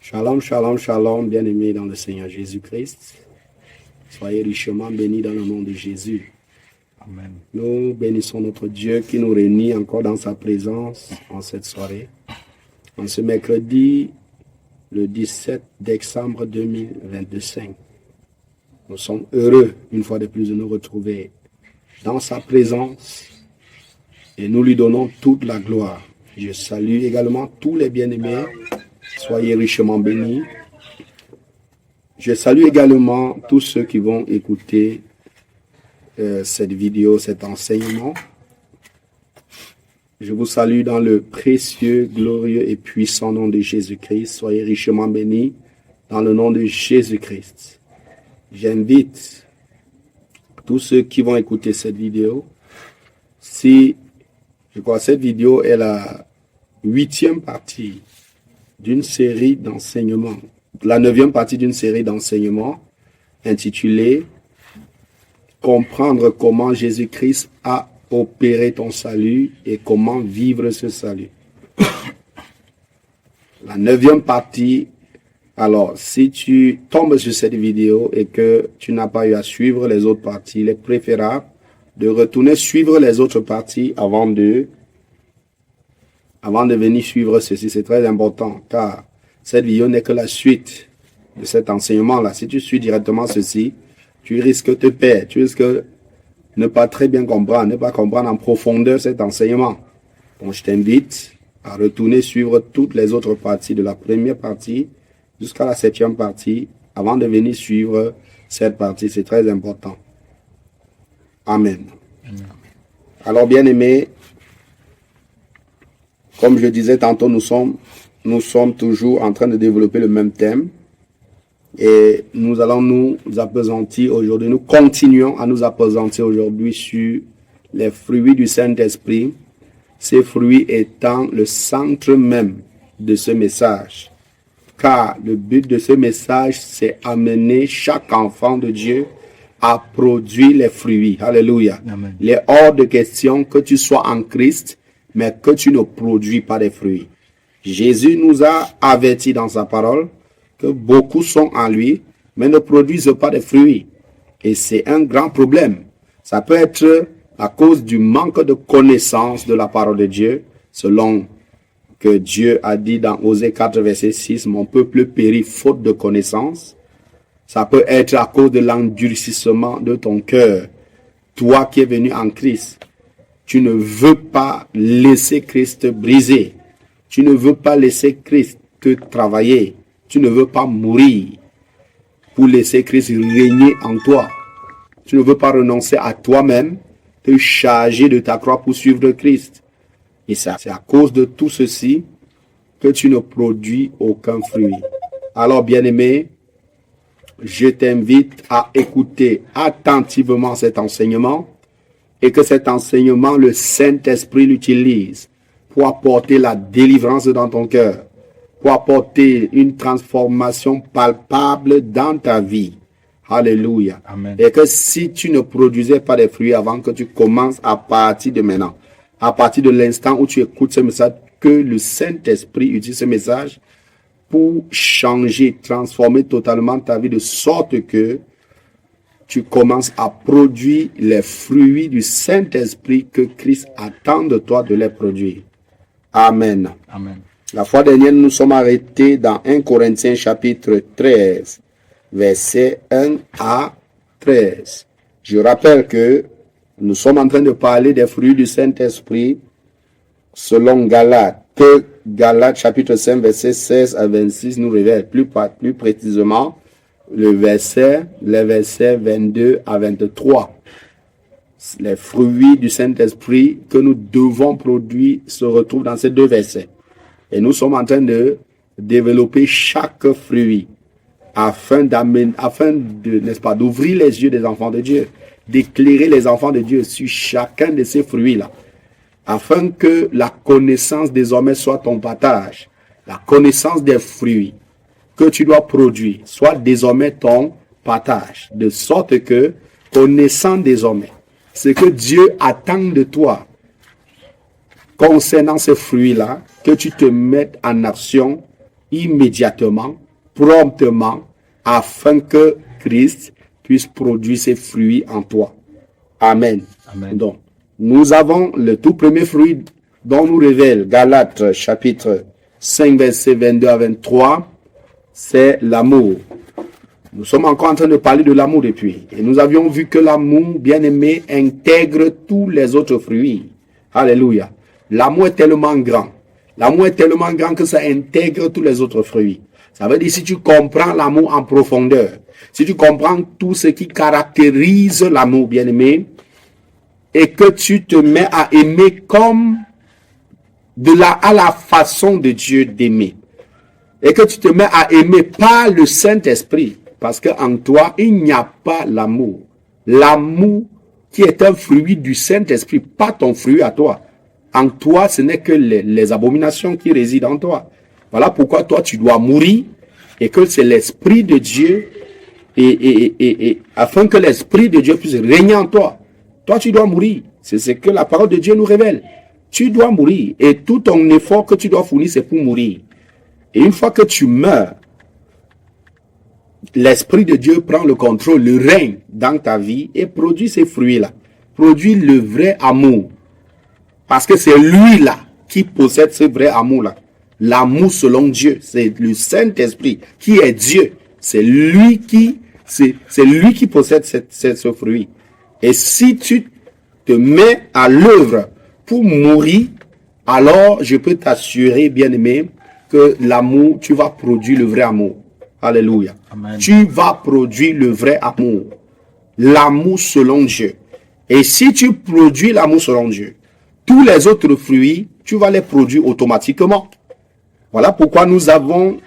Shalom, shalom, shalom, bien-aimés dans le Seigneur Jésus-Christ. Soyez richement bénis dans le nom de Jésus. Amen. Nous bénissons notre Dieu qui nous réunit encore dans sa présence en cette soirée. En ce mercredi, le 17 décembre 2025. Nous sommes heureux, une fois de plus, de nous retrouver dans sa présence et nous lui donnons toute la gloire. Je salue également tous les bien-aimés. Soyez richement bénis. Je salue également tous ceux qui vont écouter cette vidéo, cet enseignement. Je vous salue dans le précieux, glorieux et puissant nom de Jésus-Christ. Soyez richement bénis dans le nom de Jésus-Christ. J'invite tous ceux qui vont écouter cette vidéo. Si, je crois, cette vidéo est la 8e partie d'une série d'enseignements, la 9e partie d'une série d'enseignements intitulée « Comprendre comment Jésus-Christ a opéré ton salut et comment vivre ce salut ». La 9e partie, alors si tu tombes sur cette vidéo et que tu n'as pas eu à suivre les autres parties, il est préférable de retourner suivre les autres parties avant de venir suivre ceci. C'est très important car cette vidéo n'est que la suite de cet enseignement-là. Si tu suis directement ceci, tu risques de te perdre, tu risques de ne pas très bien comprendre, ne pas comprendre en profondeur cet enseignement. Donc je t'invite à retourner suivre toutes les autres parties de la première partie jusqu'à la 7e partie avant de venir suivre cette partie. C'est très important. Amen. Alors bien aimés, comme je disais tantôt, nous sommes toujours en train de développer le même thème. Et nous allons nous appesantir aujourd'hui. Nous continuons à nous appesantir aujourd'hui sur les fruits du Saint-Esprit. Ces fruits étant le centre même de ce message. Car le but de ce message, c'est amener chaque enfant de Dieu à produire les fruits. Alléluia. Amen. Il est hors de question que tu sois en Christ, mais que tu ne produis pas de fruits. Jésus nous a avertis dans sa parole que beaucoup sont en lui, mais ne produisent pas de fruits. Et c'est un grand problème. Ça peut être à cause du manque de connaissance de la parole de Dieu, selon que Dieu a dit dans Osée 4, verset 6, « Mon peuple périt faute de connaissance ». Ça peut être à cause de l'endurcissement de ton cœur. Toi qui es venu en Christ, tu ne veux pas laisser Christ briser. Tu ne veux pas laisser Christ te travailler. Tu ne veux pas mourir pour laisser Christ régner en toi. Tu ne veux pas renoncer à toi-même, te charger de ta croix pour suivre Christ. Et ça, c'est à cause de tout ceci que tu ne produis aucun fruit. Alors, bien-aimé, je t'invite à écouter attentivement cet enseignement et que cet enseignement, le Saint-Esprit l'utilise pour apporter la délivrance dans ton cœur, pour apporter une transformation palpable dans ta vie. Alléluia. Amen. Et que si tu ne produisais pas de fruits avant que tu commences à partir de maintenant, à partir de l'instant où tu écoutes ce message, que le Saint-Esprit utilise ce message pour changer, transformer totalement ta vie de sorte que tu commences à produire les fruits du Saint-Esprit que Christ attend de toi de les produire. Amen. Amen. La fois dernière, nous sommes arrêtés dans 1 Corinthiens chapitre 13, versets 1 à 13. Je rappelle que nous sommes en train de parler des fruits du Saint-Esprit selon Galates. Que Galates chapitre 5, versets 16 à 26 nous révèle plus précisément les versets 22 à 23. Les fruits du Saint-Esprit que nous devons produire se retrouvent dans ces deux versets. Et nous sommes en train de développer chaque fruit afin de, n'est-ce pas, d'ouvrir les yeux des enfants de Dieu, d'éclairer les enfants de Dieu sur chacun de ces fruits-là, afin que la connaissance désormais soit ton partage, la connaissance des fruits que tu dois produire soit désormais ton partage, de sorte que, connaissant désormais ce que Dieu attend de toi concernant ces fruits-là, que tu te mettes en action immédiatement, promptement, afin que Christ puisse produire ses fruits en toi. Amen. Amen. Donc, nous avons le tout premier fruit dont nous révèle Galates chapitre 5, versets 22 à 23, c'est l'amour. Nous sommes encore en train de parler de l'amour depuis. Et nous avions vu que l'amour, bien-aimé, intègre tous les autres fruits. Alléluia. L'amour est tellement grand. L'amour est tellement grand que ça intègre tous les autres fruits. Ça veut dire si tu comprends l'amour en profondeur, si tu comprends tout ce qui caractérise l'amour, bien-aimé, et que tu te mets à aimer comme à la façon de Dieu d'aimer, et que tu te mets à aimer par le Saint-Esprit, parce qu'en toi, il n'y a pas l'amour. L'amour qui est un fruit du Saint-Esprit, pas ton fruit à toi. En toi, ce n'est que les abominations qui résident en toi. Voilà pourquoi toi, tu dois mourir et que c'est l'Esprit de Dieu et afin que l'Esprit de Dieu puisse régner en toi. Toi, tu dois mourir. C'est ce que la parole de Dieu nous révèle. Tu dois mourir et tout ton effort que tu dois fournir, c'est pour mourir. Et une fois que tu meurs, l'Esprit de Dieu prend le contrôle, le règne dans ta vie et produit ces fruits-là. Produit le vrai amour. Parce que c'est lui-là qui possède ce vrai amour-là. L'amour selon Dieu, c'est le Saint-Esprit qui est Dieu. C'est lui qui possède ce fruit. Et si tu te mets à l'œuvre pour mourir, alors je peux t'assurer, bien-aimé, que l'amour, tu vas produire le vrai amour. Alléluia. Amen. Tu vas produire le vrai amour. L'amour selon Dieu. Et si tu produis l'amour selon Dieu, tous les autres fruits, tu vas les produire automatiquement. Voilà pourquoi nous sommes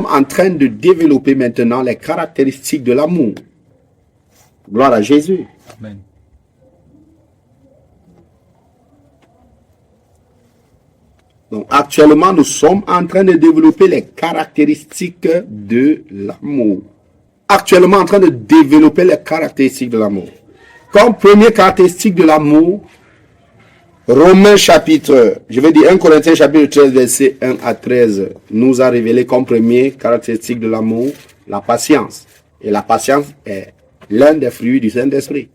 en train de développer maintenant les caractéristiques de l'amour. Gloire à Jésus. Amen. Donc actuellement, nous sommes en train de développer les caractéristiques de l'amour. Actuellement en train de développer les caractéristiques de l'amour. Comme première caractéristique de l'amour, Romains chapitre, je vais dire 1 Corinthiens chapitre 13, verset 1 à 13, nous a révélé comme première caractéristique de l'amour, la patience. Et la patience est l'un des fruits du Saint-Esprit.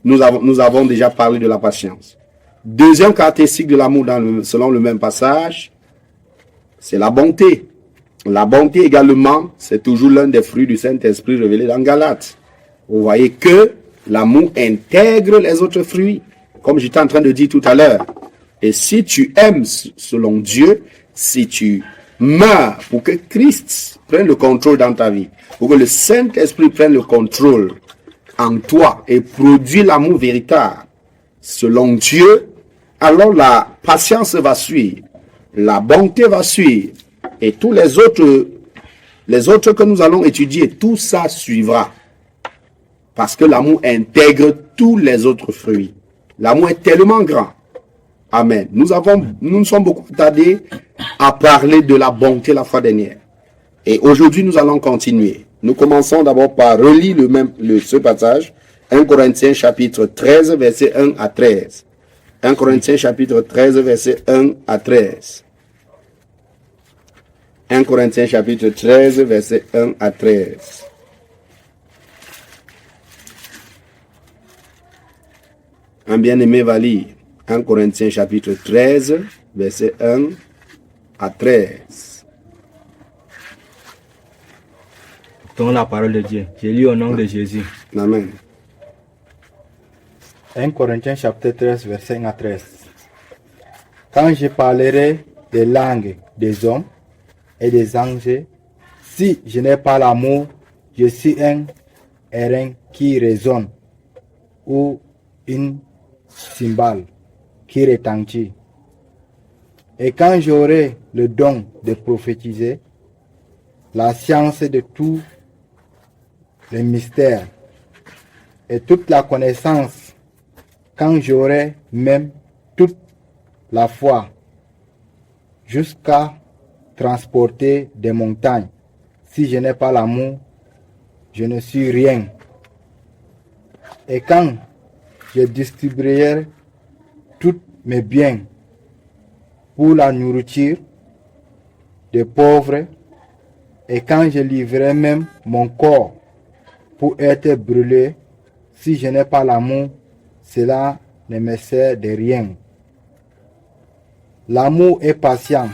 Nous avons déjà parlé de la patience. Deuxième caractéristique de l'amour selon le même passage, c'est la bonté. La bonté également, c'est toujours l'un des fruits du Saint-Esprit révélé dans Galates. Vous voyez que l'amour intègre les autres fruits, comme j'étais en train de dire tout à l'heure. Et si tu aimes selon Dieu, si tu meurs pour que Christ prenne le contrôle dans ta vie, pour que le Saint-Esprit prenne le contrôle en toi et produise l'amour véritable selon Dieu, alors la patience va suivre, la bonté va suivre, et tous les autres que nous allons étudier, tout ça suivra. Parce que l'amour intègre tous les autres fruits. L'amour est tellement grand. Amen. Nous nous sommes beaucoup attardés à parler de la bonté la fois dernière. Et aujourd'hui, nous allons continuer. Nous commençons d'abord par relire ce passage. 1 Corinthiens chapitre 13, verset 1 à 13. 1 Corinthiens chapitre 13, verset 1 à 13. 1 Corinthiens chapitre 13, verset 1 à 13. Un bien-aimé va lire 1 Corinthiens chapitre 13, verset 1 à 13. Dans la parole de Dieu, je lis au nom de Jésus. Amen. 1 Corinthiens chapitre 13, verset 1 à 13. Quand je parlerai des langues des hommes et des anges, si je n'ai pas l'amour, je suis un airain qui résonne ou une cymbale qui retentit. Et quand j'aurai le don de prophétiser, la science de tous les mystères et toute la connaissance, quand j'aurai même toute la foi, jusqu'à transporter des montagnes, si je n'ai pas l'amour, je ne suis rien. Et quand je distribuerai tous mes biens pour la nourriture des pauvres, et quand je livrerai même mon corps pour être brûlé, si je n'ai pas l'amour, cela ne me sert de rien. L'amour est patient,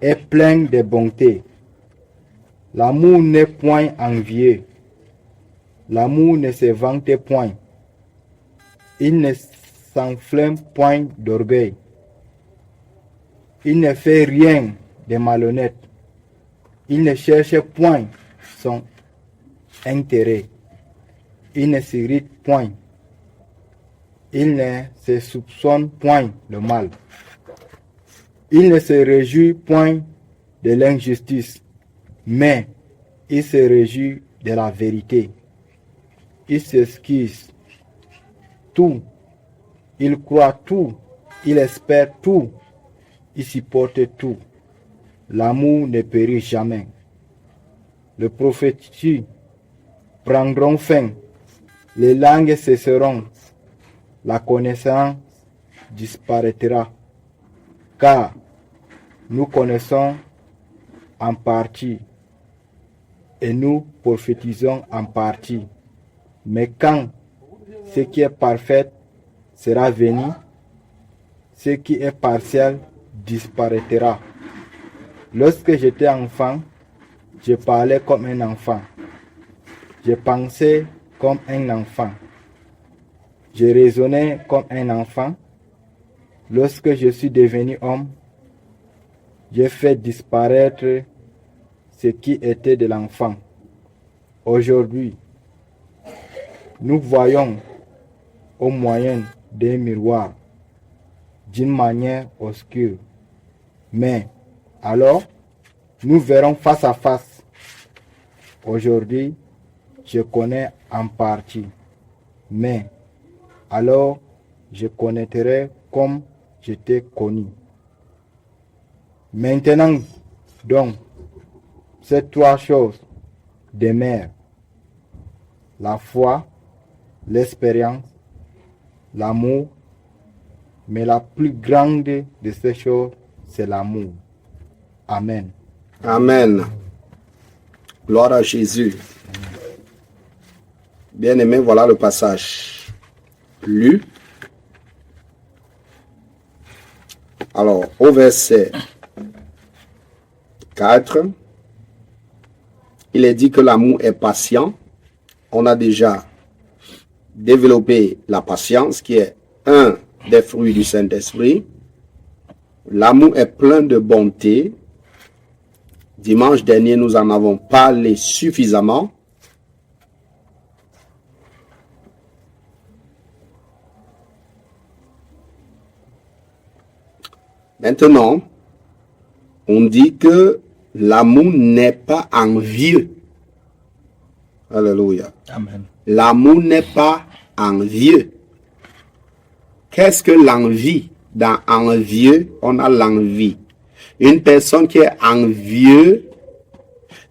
est plein de bonté. L'amour n'est point envieux. L'amour ne se vante point. Il ne s'enflamme point d'orgueil. Il ne fait rien de malhonnête. Il ne cherche point son intérêt. Il ne s'irrite point. Il ne se soupçonne point le mal. Il ne se réjouit point de l'injustice, mais il se réjouit de la vérité. Il s'excuse tout, il croit tout, il espère tout, il supporte tout. L'amour ne périt jamais. Les prophéties prendront fin, les langues cesseront, la connaissance disparaîtra, car nous connaissons en partie et nous prophétisons en partie. Mais quand ce qui est parfait sera venu, ce qui est partiel disparaîtra. Lorsque j'étais enfant, je parlais comme un enfant. Je pensais comme un enfant. Je raisonnais comme un enfant. Lorsque je suis devenu homme, j'ai fait disparaître ce qui était de l'enfant. Aujourd'hui, nous voyons au moyen d'un miroir d'une manière obscure. Mais alors, nous verrons face à face. Aujourd'hui, je connais en partie. Mais alors, je connaîtrai comme j'étais connu. Maintenant, donc, ces trois choses demeurent: la foi, l'expérience, l'amour, mais la plus grande de ces choses, c'est l'amour. Amen. Amen. Gloire à Jésus. Bien-aimé, voilà le passage lu. Alors, au verset 4, il est dit que l'amour est patient. On a déjà développé la patience, qui est un des fruits du Saint-Esprit. L'amour est plein de bonté. Dimanche dernier, nous en avons parlé suffisamment. Maintenant, on dit que l'amour n'est pas envieux. Alléluia. Amen. L'amour n'est pas envieux. Qu'est-ce que l'envie? Dans envieux, on a l'envie. Une personne qui est envieuse,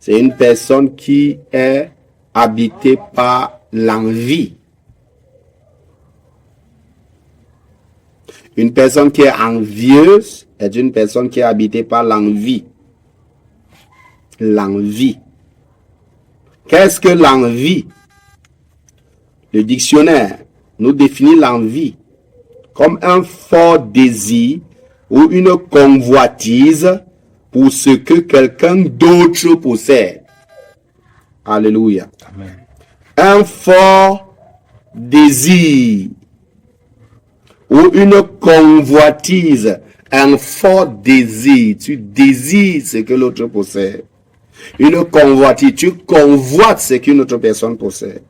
c'est une personne qui est habitée par l'envie. Une personne qui est envieuse est une personne qui est habitée par l'envie. L'envie. Qu'est-ce que l'envie? Le dictionnaire nous définit l'envie comme un fort désir ou une convoitise pour ce que quelqu'un d'autre possède. Alléluia. Amen. Un fort désir ou une convoitise, un fort désir. Tu désires ce que l'autre possède. Une convoitise, tu convoites ce qu'une autre personne possède.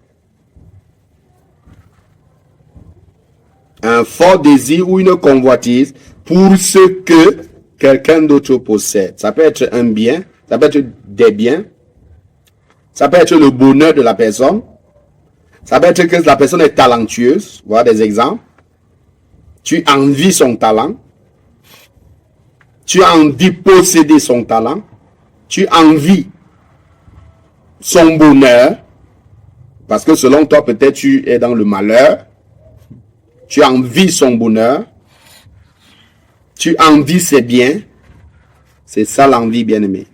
Un fort désir ou une convoitise pour ce que quelqu'un d'autre possède. Ça peut être un bien, ça peut être des biens, ça peut être le bonheur de la personne, ça peut être que la personne est talentueuse. Voilà des exemples. Tu envies son talent, tu envies posséder son talent, tu envies son bonheur, parce que selon toi, peut-être tu es dans le malheur, tu envies son bonheur, tu envies ses biens, C'est ça l'envie, bien-aimé.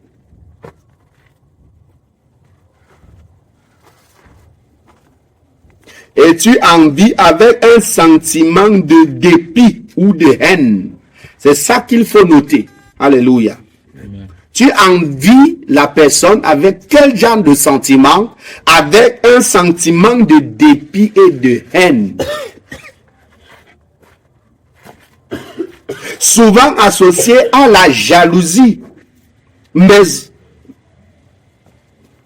Et tu envies avec un sentiment de dépit ou de haine. C'est ça qu'il faut noter. Alléluia. Amen. Tu envies la personne avec quel genre de sentiment? Avec un sentiment de dépit et de haine. Souvent associé à la jalousie. Mais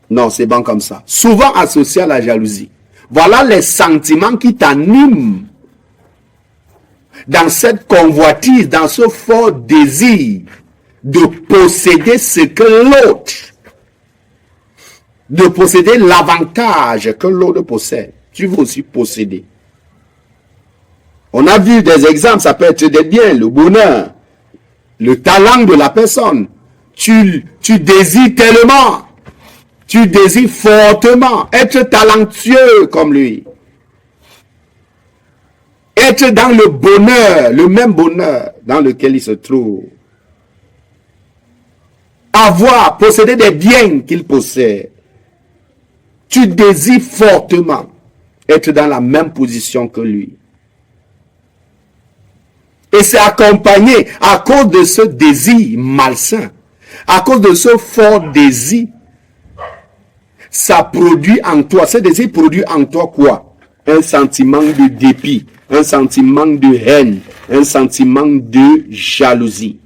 non, c'est bon comme ça. Souvent associé à la jalousie. Voilà les sentiments qui t'animent dans cette convoitise, dans ce fort désir de posséder ce que l'autre, de posséder l'avantage que l'autre possède. Tu veux aussi posséder. On a vu des exemples, ça peut être des biens, le bonheur, le talent de la personne. Tu désires tellement. Tu désires fortement être talentueux comme lui. Être dans le bonheur, le même bonheur dans lequel il se trouve. Avoir, posséder des biens qu'il possède. Tu désires fortement être dans la même position que lui. Et c'est accompagné à cause de ce désir malsain, à cause de ce fort désir. Ça produit en toi, ce désir produit en toi quoi? Un sentiment de dépit, un sentiment de haine, un sentiment de jalousie.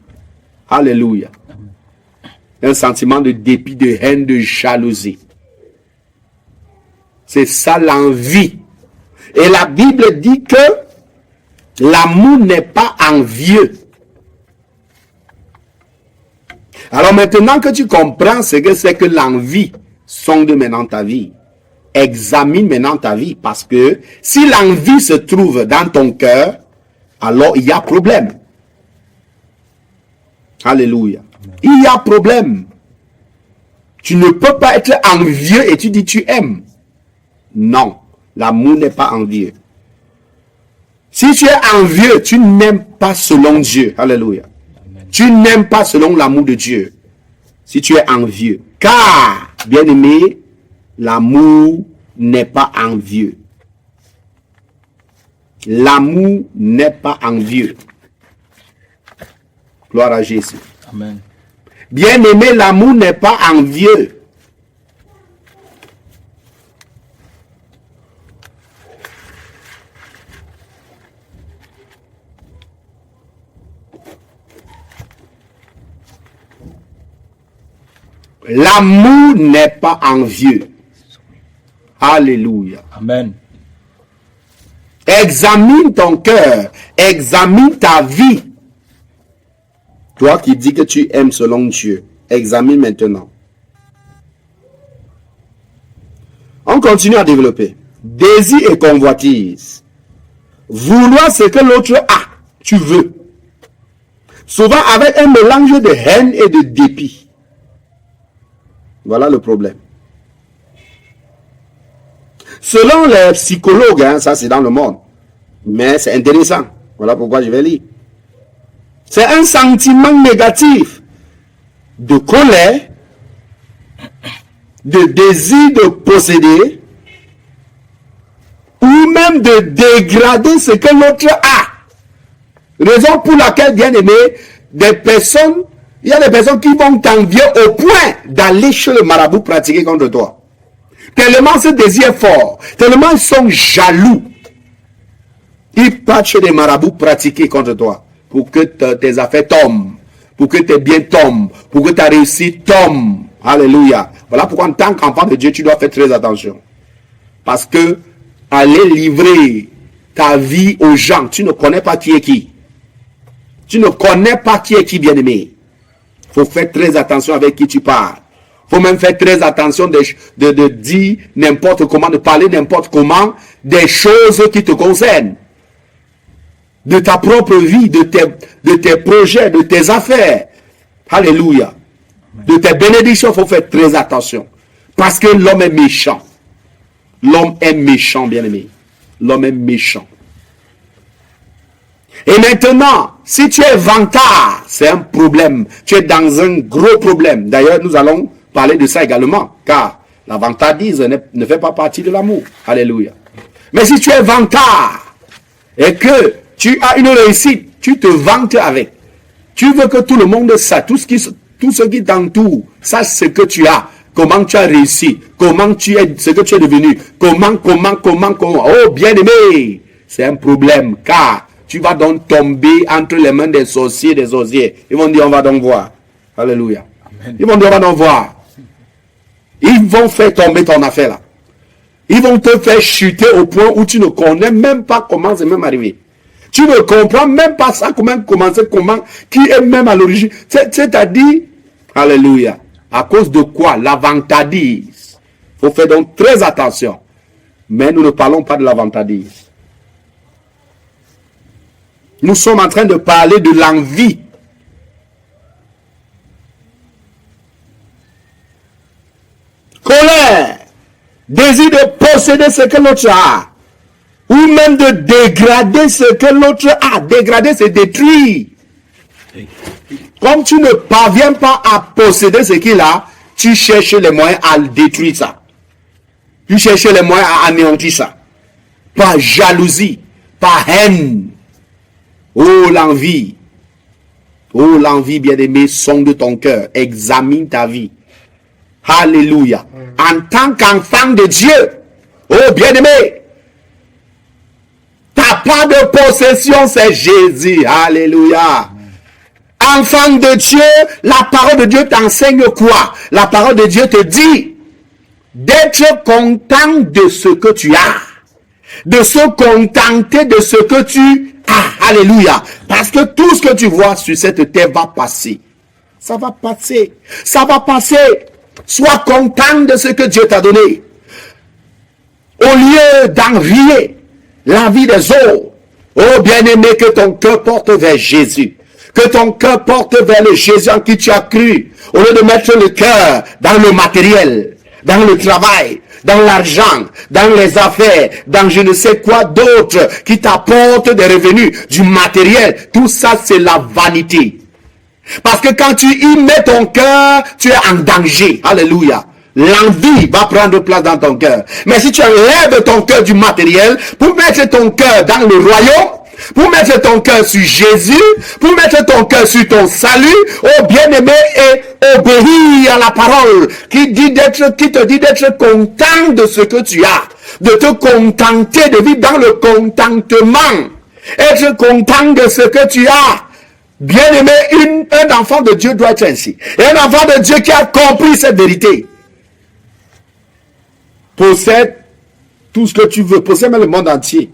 Alléluia. Un sentiment de dépit, de haine, de jalousie. C'est ça l'envie. Et la Bible dit que l'amour n'est pas envieux. Alors maintenant que tu comprends ce que c'est que l'envie, sonde maintenant ta vie. Examine maintenant ta vie. Parce que si l'envie se trouve dans ton cœur, alors il y a problème. Alléluia. Il y a problème. Tu ne peux pas être envieux et tu dis tu aimes. Non. L'amour n'est pas envieux. Si tu es envieux, tu n'aimes pas selon Dieu. Alléluia. Amen. Tu n'aimes pas selon l'amour de Dieu. Si tu es envieux. Car, bien-aimé, l'amour n'est pas envieux. L'amour n'est pas envieux. Gloire à Jésus. Amen. Bien-aimé, l'amour n'est pas envieux. L'amour n'est pas envieux. Alléluia. Amen. Examine ton cœur. Examine ta vie. Toi qui dis que tu aimes selon Dieu. Examine maintenant. On continue à développer. Désir et convoitise. Vouloir ce que l'autre a. Tu veux. Souvent avec un mélange de haine et de dépit. Voilà le problème. Selon les psychologues, hein, ça c'est dans le monde, mais c'est intéressant. Voilà pourquoi je vais lire. C'est un sentiment négatif de colère, de désir de posséder, ou même de dégrader ce que l'autre a. Raison pour laquelle, bien aimé, il y a des personnes qui vont t'envier au point d'aller chez le marabout pratiquer contre toi. Tellement ce désir est fort, tellement ils sont jaloux. Ils partent chez les marabouts pratiquer contre toi pour que tes affaires tombent, pour que tes biens tombent, pour que ta réussite tombe. Alléluia. Voilà pourquoi en tant qu'enfant de Dieu, tu dois faire très attention. Parce que aller livrer ta vie aux gens, tu ne connais pas qui est qui. Tu ne connais pas qui est qui, bien-aimé. Il faut faire très attention avec qui tu parles. Il faut même faire très attention de dire n'importe comment, de parler n'importe comment des choses qui te concernent. De ta propre vie, de tes projets, de tes affaires. Alléluia. De tes bénédictions, il faut faire très attention. Parce que l'homme est méchant. L'homme est méchant, bien-aimé. L'homme est méchant. Et maintenant, Si tu es vantard, c'est un problème. Tu es dans un gros problème. D'ailleurs, nous allons parler de ça également, car la vantardise ne fait pas partie de l'amour. Alléluia. Mais si tu es vantard et que tu as une réussite, tu te vantes avec. Tu veux que tout le monde sache, tout ce qui t'entoure, sache ce que tu as, comment tu as réussi, comment tu es, ce que tu es devenu, comment. Oh, bien-aimé, c'est un problème, car tu vas donc tomber entre les mains des sorciers, des sorciers. Ils vont dire, on va donc voir. Alléluia. Amen. Ils vont dire, on va donc voir. Ils vont faire tomber ton affaire là. Ils vont te faire chuter au point où tu ne connais même pas comment c'est même arrivé. Tu ne comprends même pas ça, comment commencer, qui est même à l'origine. C'est-à-dire, alléluia, à cause de quoi? La vantardise. Il faut faire donc très attention. Mais nous ne parlons pas de la vantardise. Nous sommes en train de parler de l'envie. Colère, désir de posséder ce que l'autre a, ou même de dégrader ce que l'autre a. Dégrader, c'est détruire. Comme tu ne parviens pas à posséder ce qu'il a, tu cherches les moyens à détruire ça. Tu cherches les moyens à anéantir ça. Par jalousie, par haine. Oh l'envie, bien-aimé, sonde ton cœur, examine ta vie. Alléluia. En tant qu'enfant de Dieu, oh bien-aimé, ta part de possession, c'est Jésus. Alléluia. Enfant de Dieu, la parole de Dieu t'enseigne quoi? La parole de Dieu te dit d'être content de ce que tu as. De se contenter de ce que tu as. Alléluia. Parce que tout ce que tu vois sur cette terre va passer. Ça va passer. Ça va passer. Sois content de ce que Dieu t'a donné. Au lieu d'envier la vie des autres, oh bien-aimé, que ton cœur porte vers Jésus. Que ton cœur porte vers le Jésus en qui tu as cru. Au lieu de mettre le cœur dans le matériel, dans le travail, dans l'argent, dans les affaires, dans je ne sais quoi d'autre qui t'apporte des revenus, du matériel. Tout ça, c'est la vanité. Parce que quand tu y mets ton cœur, tu es en danger. Alléluia. L'envie va prendre place dans ton cœur. Mais si tu enlèves ton cœur du matériel, pour mettre ton cœur dans le royaume, pour mettre ton cœur sur Jésus, pour mettre ton cœur sur ton salut, oh bien-aimé, et obéir à la parole qui te dit d'être content de ce que tu as, de te contenter, de vivre dans le contentement, être content de ce que tu as. Bien-aimé, un enfant de Dieu doit être ainsi. Et un enfant de Dieu qui a compris cette vérité possède tout ce que tu veux, possède même le monde entier.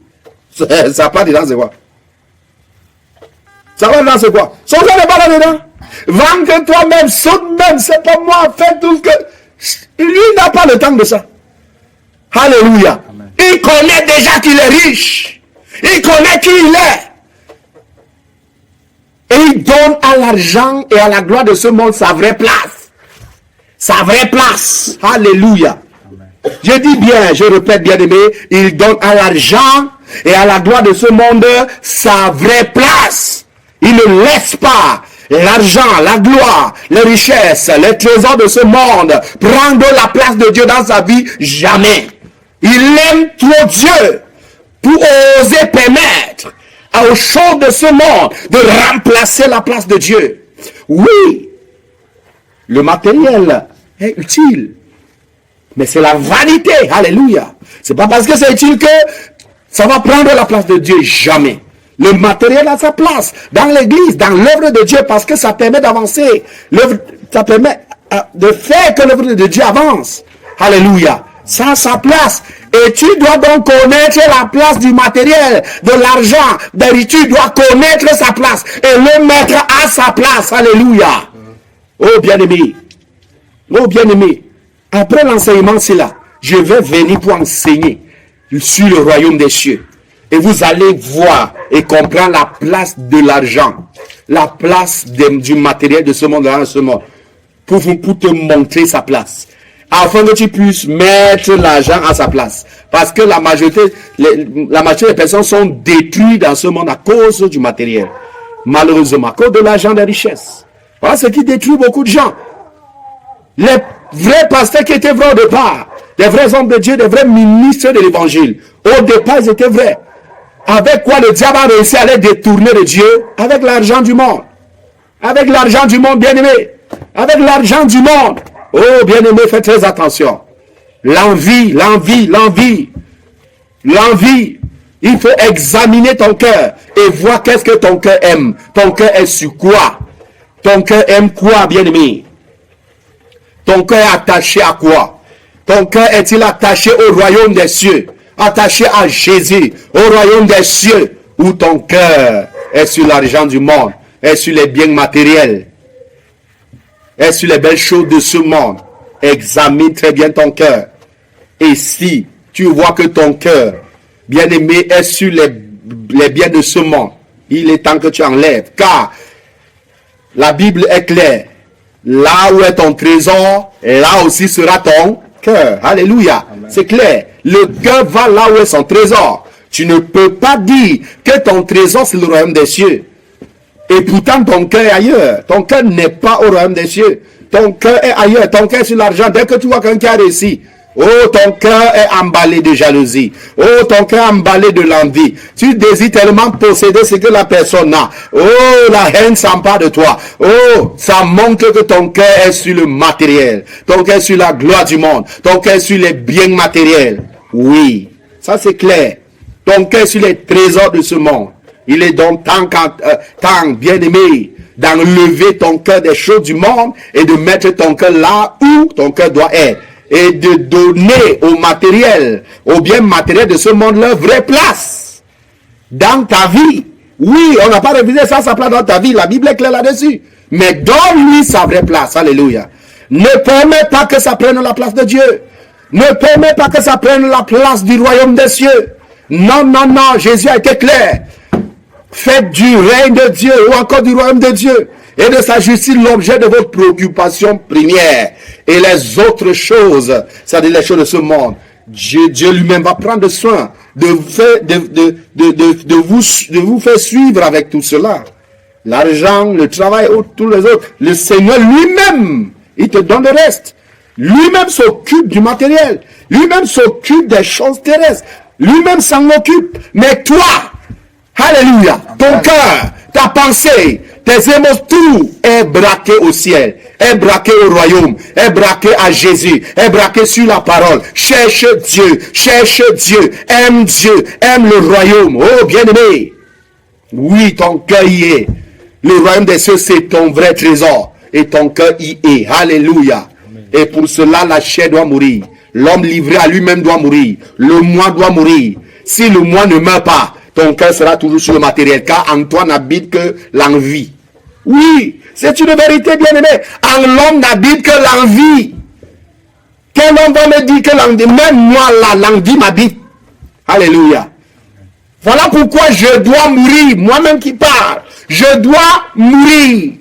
Ça part dedans, c'est quoi? Ça va dedans, c'est quoi? Ça n'est pas là-dedans. Vends toi-même, saute même, c'est pas moi, fais tout ce que... Lui n'a pas le temps de ça. Alléluia. Amen. Il connaît déjà qu'il est riche. Il connaît qui il est. Et il donne à l'argent et à la gloire de ce monde sa vraie place. Sa vraie place. Alléluia. Amen. Je dis bien, je répète bien aimé, il donne à l'argent et à la gloire de ce monde sa vraie place. Il ne laisse pas l'argent, la gloire, les richesses, les trésors de ce monde prendre la place de Dieu dans sa vie. Jamais. Il aime trop Dieu pour oser permettre aux choses de ce monde de remplacer la place de Dieu. Oui, le matériel est utile, mais c'est la vanité. Alléluia. C'est pas parce que c'est utile que ça va prendre la place de Dieu. Jamais. Le matériel a sa place dans l'église, dans l'œuvre de Dieu, parce que ça permet d'avancer. Ça permet de faire que l'œuvre de Dieu avance. Alléluia. Ça a sa place. Et tu dois donc connaître la place du matériel, de l'argent. Tu dois connaître sa place et le mettre à sa place. Alléluia. Oh bien-aimé. Oh bien-aimé. Après l'enseignement, c'est là. Je vais venir pour enseigner sur le royaume des cieux. Et vous allez voir et comprendre la place de l'argent, la place du matériel de ce monde dans ce monde, pour te montrer sa place, afin que tu puisses mettre l'argent à sa place. Parce que la majorité des personnes sont détruites dans ce monde à cause du matériel. malheureusement, à cause de l'argent des richesses. Voilà ce qui détruit beaucoup de gens. Les vrais pasteurs qui étaient vrais au départ, des vrais hommes de Dieu, des vrais ministres de l'évangile, au départ, ils étaient vrais. Avec quoi le diable a réussi à les détourner de Dieu? Avec l'argent du monde. Avec l'argent du monde, bien-aimé. Avec l'argent du monde. Oh, bien-aimé, faites très attention. L'envie, l'envie, l'envie. L'envie. Il faut examiner ton cœur et voir qu'est-ce que ton cœur aime. Ton cœur est sur quoi? Ton cœur aime quoi, bien-aimé? Ton cœur est attaché à quoi? Ton cœur est-il attaché au royaume des cieux? Attaché à Jésus, au royaume des cieux? Ou ton cœur est sur l'argent du monde, est sur les biens matériels, est sur les belles choses de ce monde? Examine très bien ton cœur. Et si tu vois que ton cœur, bien-aimé, est sur les biens de ce monde, il est temps que tu enlèves. Car la Bible est claire. Là où est ton trésor, là aussi sera ton cœur. Alléluia. C'est clair. Le cœur va là où est son trésor. Tu ne peux pas dire que ton trésor c'est le royaume des cieux. Et pourtant ton cœur est ailleurs. Ton cœur n'est pas au royaume des cieux. Ton cœur est ailleurs. Ton cœur est sur l'argent. Dès que tu vois quelqu'un qui a réussi, oh, ton cœur est emballé de jalousie. Oh, ton cœur est emballé de l'envie. Tu désires tellement posséder ce que la personne a. Oh, la haine s'empare de toi. Oh, ça montre que ton cœur est sur le matériel. Ton cœur est sur la gloire du monde. Ton cœur est sur les biens matériels. Oui, ça c'est clair. Ton cœur est sur les trésors de ce monde. Il est donc temps, bien-aimé, d'enlever ton cœur des choses du monde et de mettre ton cœur là où ton cœur doit être. Et de donner au matériel, au bien matériel de ce monde leur vraie place dans ta vie. Oui, on n'a pas révisé ça, sa place dans ta vie. La Bible est claire là-dessus. Mais donne-lui sa vraie place. Alléluia. Ne permets pas que ça prenne la place de Dieu. Ne permets pas que ça prenne la place du royaume des cieux. Non, non, non. Jésus a été clair. Faites du règne de Dieu ou encore du royaume de Dieu et de sa justice l'objet de votre préoccupation première. Et les autres choses, c'est-à-dire les choses de ce monde, Dieu lui-même va prendre soin de vous faire suivre avec tout cela. L'argent, le travail, tous les autres. Le Seigneur lui-même, il te donne le reste. Lui-même s'occupe du matériel. Lui-même s'occupe des choses terrestres. Lui-même s'en occupe. Mais toi, alléluia, ton cœur, ta pensée, tes émotions, tout est braqué au ciel, est braqué au royaume, est braqué à Jésus, est braqué sur la parole. Cherche Dieu, aime le royaume. Oh bien-aimé, oui, ton cœur y est. Le royaume des cieux, c'est ton vrai trésor. Et ton cœur y est. Alléluia. Amen. Et pour cela, la chair doit mourir. L'homme livré à lui-même doit mourir. Le moi doit mourir. Si le moi ne meurt pas, ton cœur sera toujours sur le matériel, car en toi n'habite que l'envie. Oui, c'est une vérité, bien-aimée. En l'homme n'habite que l'envie. Quel homme va me dire que l'envie, même moi là, l'envie m'habite. Alléluia. Voilà pourquoi je dois mourir, moi-même qui parle. Je dois mourir.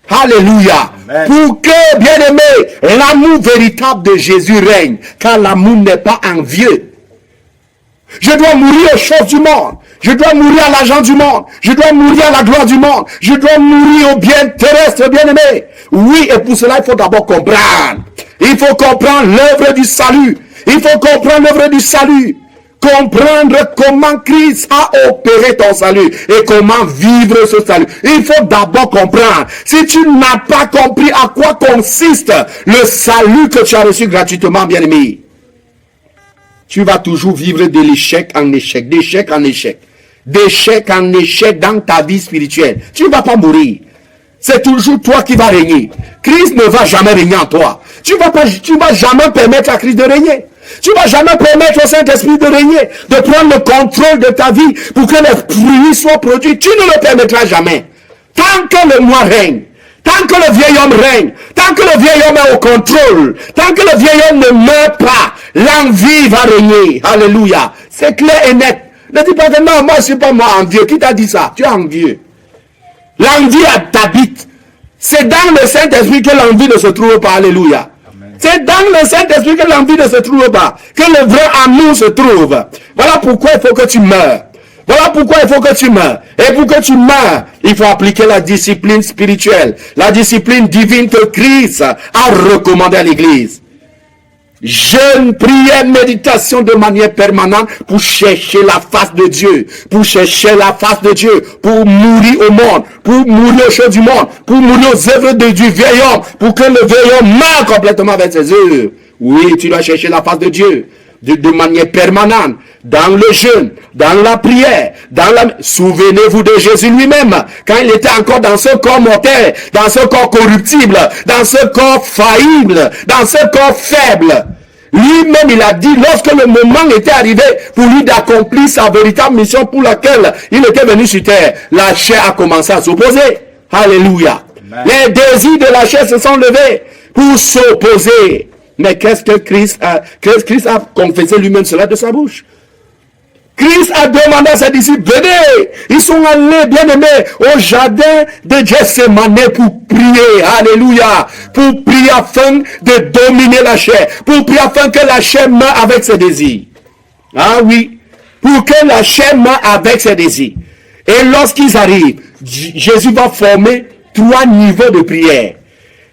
Alléluia. Amen. Pour que, bien-aimé, l'amour véritable de Jésus règne, car l'amour n'est pas envieux. Je dois mourir aux choses du monde. Je dois mourir à l'argent du monde. Je dois mourir à la gloire du monde. Je dois mourir au bien terrestre, bien-aimé. Oui, et pour cela, il faut d'abord comprendre. Il faut comprendre l'œuvre du salut. Il faut comprendre l'œuvre du salut. Comprendre comment Christ a opéré ton salut et comment vivre ce salut. Il faut d'abord comprendre. Si tu n'as pas compris à quoi consiste le salut que tu as reçu gratuitement, bien-aimé, tu vas toujours vivre de l'échec en échec, d'échec en échec, d'échec en échec dans ta vie spirituelle. Tu ne vas pas mourir. C'est toujours toi qui vas régner. Christ ne va jamais régner en toi. Tu vas jamais permettre à Christ de régner. Tu ne vas jamais permettre au Saint-Esprit de régner, de prendre le contrôle de ta vie pour que les fruits soient produits. Tu ne le permettras jamais. Tant que le moi règne, tant que le vieil homme règne, tant que le vieil homme est au contrôle, tant que le vieil homme ne meurt pas, l'envie va régner. Alléluia. C'est clair et net. Ne dis pas que non, moi je ne suis pas moi envieux. Qui t'a dit ça? Tu es envieux. L'envie t'habite. C'est dans le Saint-Esprit que l'envie ne se trouve pas. Alléluia. C'est dans le Saint-Esprit que l'envie ne se trouve pas. Que le vrai amour se trouve. Voilà pourquoi il faut que tu meurs. Voilà pourquoi il faut que tu meurs. Et pour que tu meurs, il faut appliquer la discipline spirituelle, la discipline divine que Christ a recommandée à l'Église. Jeûne, prière, méditation de manière permanente pour chercher la face de Dieu, pour chercher la face de Dieu, pour mourir au monde, pour mourir aux choses du monde, pour mourir aux œuvres du vieil homme, pour que le vieil homme meure complètement avec ses œuvres. Oui, tu dois chercher la face de Dieu de manière permanente, dans le jeûne, dans la prière, Souvenez-vous de Jésus lui-même, quand il était encore dans ce corps mortel, dans ce corps corruptible, dans ce corps faillible, dans ce corps faible. Lui-même, il a dit, lorsque le moment était arrivé pour lui d'accomplir sa véritable mission pour laquelle il était venu sur terre, la chair a commencé à s'opposer. Alléluia. Amen. Les désirs de la chair se sont levés pour s'opposer. Mais qu'est-ce que Christ a confessé lui-même cela de sa bouche? Christ a demandé à ses disciples, venez. Ils sont allés, bien-aimés, au jardin de Gethsemane pour prier. Alléluia. Pour prier afin de dominer la chair. Pour prier afin que la chair meure avec ses désirs. Ah oui. Pour que la chair meure avec ses désirs. Et lorsqu'ils arrivent, Jésus va former 3 niveaux de prière.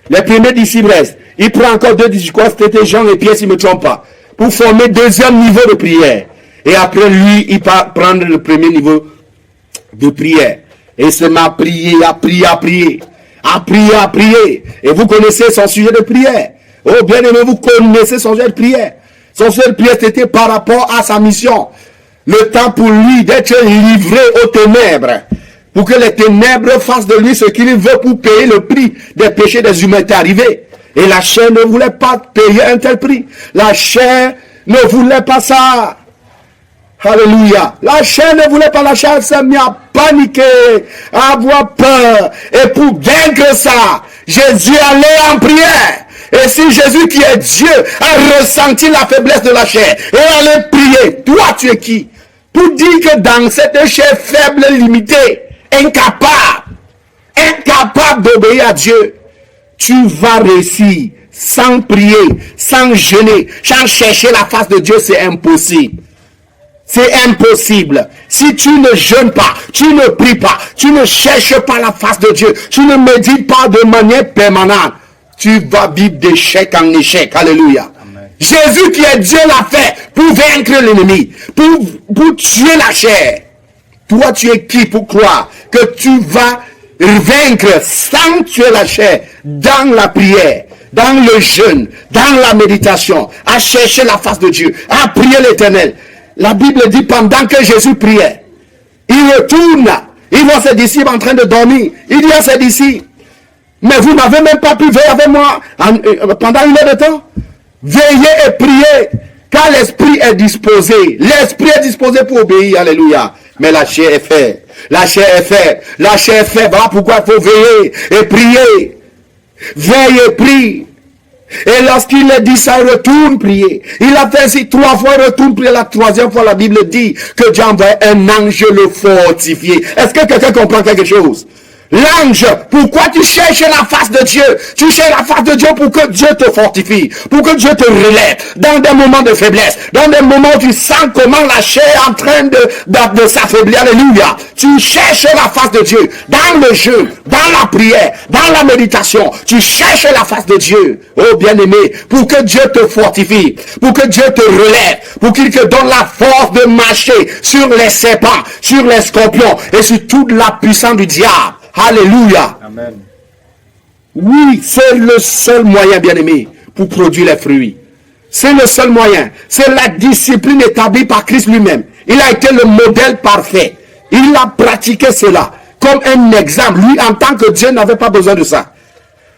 Les premiers disciples restent. Il prend encore 2 disciples, c'était Jean et Pierre, s'il ne me trompe pas, pour former 2e niveau de prière. Et après lui, il va prendre le premier niveau de prière. Et se met à prier, à prier, à prier. À prier, à prier. Et vous connaissez son sujet de prière. Oh, bien aimé, vous connaissez son sujet de prière. Son sujet de prière, c'était par rapport à sa mission. Le temps pour lui d'être livré aux ténèbres. Pour que les ténèbres fassent de lui ce qu'il veut pour payer le prix des péchés des humains est arrivé. Et la chair ne voulait pas payer un tel prix. La chair ne voulait pas ça. Alléluia. La chair ne voulait pas. La chair s'est mise à paniquer, à avoir peur. Et pour vaincre ça, Jésus allait en prière. Et si Jésus qui est Dieu a ressenti la faiblesse de la chair et allait prier, toi tu es qui? Pour dire que dans cette chair faible, limitée, incapable d'obéir à Dieu, tu vas réussir sans prier, sans jeûner, sans chercher la face de Dieu, c'est impossible. C'est impossible. Si tu ne jeûnes pas, tu ne pries pas, tu ne cherches pas la face de Dieu, tu ne médites pas de manière permanente, tu vas vivre d'échec en échec. Alléluia. Amen. Jésus qui est Dieu l'a fait pour vaincre l'ennemi, pour tuer la chair. Toi, tu es qui pour croire que tu vas vaincre sans tuer la chair dans la prière, dans le jeûne, dans la méditation, à chercher la face de Dieu, à prier l'Éternel. La Bible dit pendant que Jésus priait, il retourne, il voit ses disciples en train de dormir. Il dit à ses disciples, mais vous n'avez même pas pu veiller avec moi pendant 1 heure de temps. Veillez et priez, car l'esprit est disposé. L'esprit est disposé pour obéir, alléluia. Mais la chair est faible. La chair est faible. La chair est faible. Voilà pourquoi il faut veiller et prier. Veille et prie. Et lorsqu'il a dit ça, il retourne prier. Il a fait ainsi 3 fois, il retourne prier. La 3e fois, la Bible dit que Dieu envoie un ange le fortifier. Est-ce que quelqu'un comprend quelque chose? L'ange, pourquoi tu cherches la face de Dieu? Tu cherches la face de Dieu pour que Dieu te fortifie, pour que Dieu te relève dans des moments de faiblesse, dans des moments où tu sens comment la chair est en train de s'affaiblir. Alléluia. Tu cherches la face de Dieu dans le jeûne, dans la prière, dans la méditation. Tu cherches la face de Dieu, oh bien-aimé, pour que Dieu te fortifie, pour que Dieu te relève, pour qu'il te donne la force de marcher sur les serpents, sur les scorpions et sur toute la puissance du diable. Alléluia. Amen. Oui, c'est le seul moyen, bien-aimé, pour produire les fruits. C'est le seul moyen. C'est la discipline établie par Christ lui-même. Il a été le modèle parfait. Il a pratiqué cela comme un exemple. Lui, en tant que Dieu, n'avait pas besoin de ça.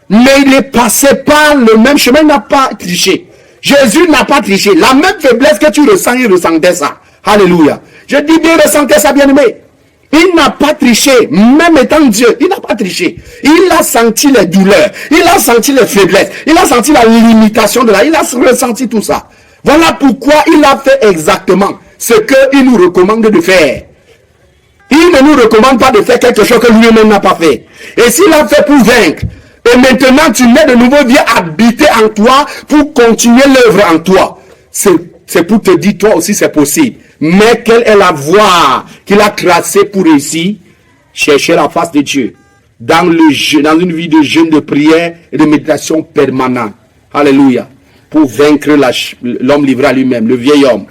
Mais il est passé par le même chemin, il n'a pas triché. Jésus n'a pas triché. La même faiblesse que tu ressens, il ressentait ça. Alléluia. Je dis bien, ressentait ça, bien-aimé. Il n'a pas triché, même étant Dieu, il n'a pas triché. Il a senti les douleurs, il a senti les faiblesses, il a senti la limitation de la, il a ressenti tout ça. Voilà pourquoi il a fait exactement ce qu'il nous recommande de faire. Il ne nous recommande pas de faire quelque chose que lui-même n'a pas fait. Et s'il a fait pour vaincre, et maintenant tu mets de nouveau Dieu habiter en toi pour continuer l'œuvre en toi, c'est c'est pour te dire, toi aussi, c'est possible. Mais quelle est la voie qu'il a tracée pour réussir? Chercher la face de Dieu. Dans une vie de jeûne, de prière et de méditation permanente. Alléluia. Pour vaincre l'homme livré à lui-même, le vieil homme.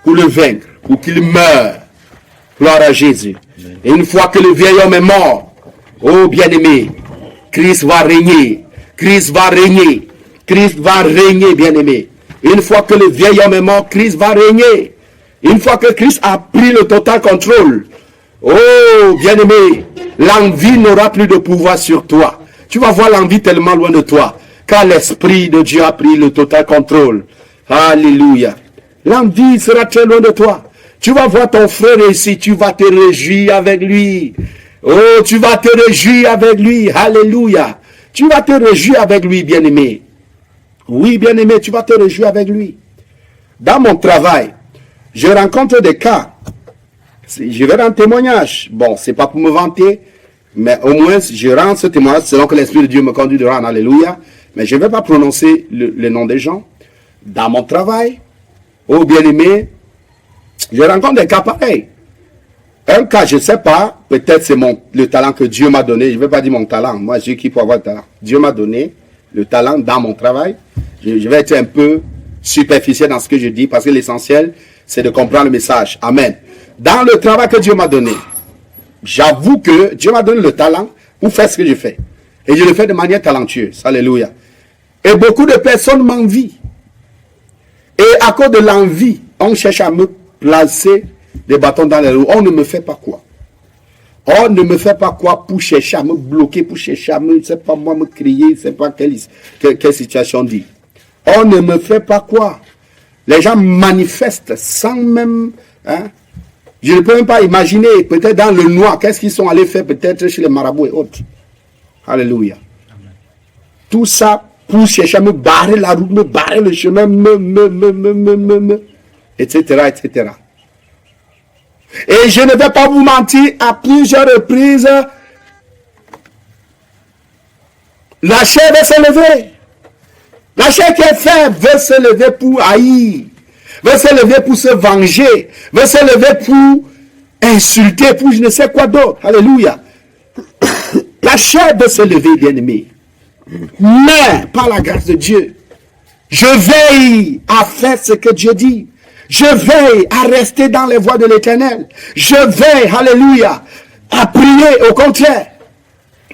Pour le vaincre, pour qu'il meure. Gloire à Jésus. Et une fois que le vieil homme est mort, oh bien-aimé, Christ va régner. Christ va régner. Christ va régner, bien-aimé. Une fois que le vieil homme est mort, Christ va régner. Une fois que Christ a pris le total contrôle, oh, bien-aimé, l'envie n'aura plus de pouvoir sur toi. Tu vas voir l'envie tellement loin de toi, car l'Esprit de Dieu a pris le total contrôle. Alléluia. L'envie sera très loin de toi. Tu vas voir ton frère ici, tu vas te réjouir avec lui. Oh, tu vas te réjouir avec lui. Alléluia. Tu vas te réjouir avec lui, bien-aimé. Oui, bien-aimé, tu vas te réjouir avec lui. Dans mon travail, je rencontre des cas. Je vais rendre témoignage. Bon, c'est pas pour me vanter, mais au moins, je rends ce témoignage selon que l'Esprit de Dieu me conduit de rendre. Alléluia. Mais je ne vais pas prononcer le nom des gens. Dans mon travail, oh bien-aimé, je rencontre des cas pareils. Un cas, je ne sais pas, peut-être c'est le talent que Dieu m'a donné. Je ne vais pas dire mon talent. Moi, je suis qui pour avoir le talent. Dieu m'a donné le talent dans mon travail. Je vais être un peu superficiel dans ce que je dis parce que l'essentiel, c'est de comprendre le message. Amen. Dans le travail que Dieu m'a donné, j'avoue que Dieu m'a donné le talent pour faire ce que je fais. Et je le fais de manière talentueuse. Alléluia. Et beaucoup de personnes m'envient. Et à cause de l'envie, on cherche à me placer des bâtons dans les roues. On ne me fait pas quoi? On ne me fait pas quoi pour chercher à me bloquer, pour chercher à me, c'est pas moi, me crier, c'est pas quelle situation dit. On ne me fait pas quoi? Les gens manifestent sans même, hein? Je ne peux même pas imaginer, peut-être dans le noir, qu'est-ce qu'ils sont allés faire peut-être chez les marabouts et autres. Alléluia. Amen. Tout ça pour chercher à me barrer la route, me barrer le chemin, etc., etc. Et je ne vais pas vous mentir, à plusieurs reprises, la chair veut se lever. La chair qui est faible veut se lever pour haïr, veut se lever pour se venger, veut se lever pour insulter, pour je ne sais quoi d'autre. Alléluia. La chair veut se lever, bien-aimé. Mais, par la grâce de Dieu, je veille à faire ce que Dieu dit. Je veille à rester dans les voies de l'Éternel. Je veille, alléluia, à prier au contraire.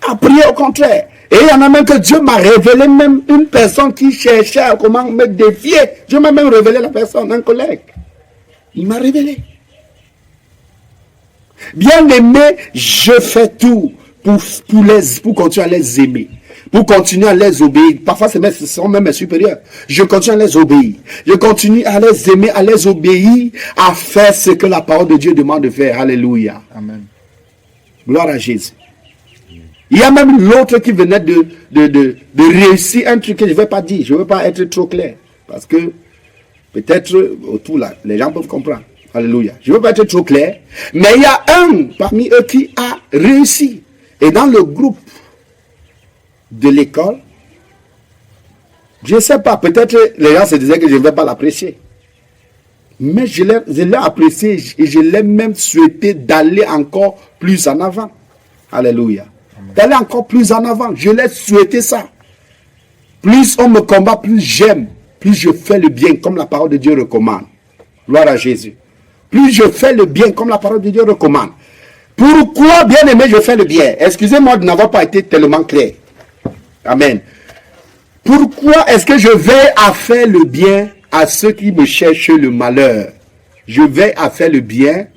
À prier au contraire. Et il y en a même que Dieu m'a révélé même une personne qui cherchait à comment me défier. Dieu m'a même révélé la personne, un collègue. Il m'a révélé. Bien aimé, je fais tout pour continuer à les aimer. Pour continuer à les obéir. Parfois, ce sont même mes supérieurs. Je continue à les obéir. Je continue à les aimer, à les obéir, à faire ce que la parole de Dieu demande de faire. Alléluia. Amen. Gloire à Jésus. Il y a même l'autre qui venait de réussir un truc que je ne vais pas dire. Je ne veux pas être trop clair. Parce que peut-être autour là, les gens peuvent comprendre. Alléluia. Je ne veux pas être trop clair. Mais il y a un parmi eux qui a réussi. Et dans le groupe de l'école, je ne sais pas, peut-être les gens se disaient que je ne vais pas l'apprécier. Mais je l'ai apprécié et je l'ai même souhaité d'aller encore plus en avant. Alléluia. D'aller encore plus en avant. Je l'ai souhaité ça. Plus on me combat, plus j'aime. Plus je fais le bien comme la parole de Dieu recommande. Gloire à Jésus. Plus je fais le bien comme la parole de Dieu recommande. Pourquoi, bien aimé, je fais le bien? Excusez-moi de n'avoir pas été tellement clair. Amen. Pourquoi est-ce que je vais à faire le bien à ceux qui me cherchent le malheur? Je vais à faire le bien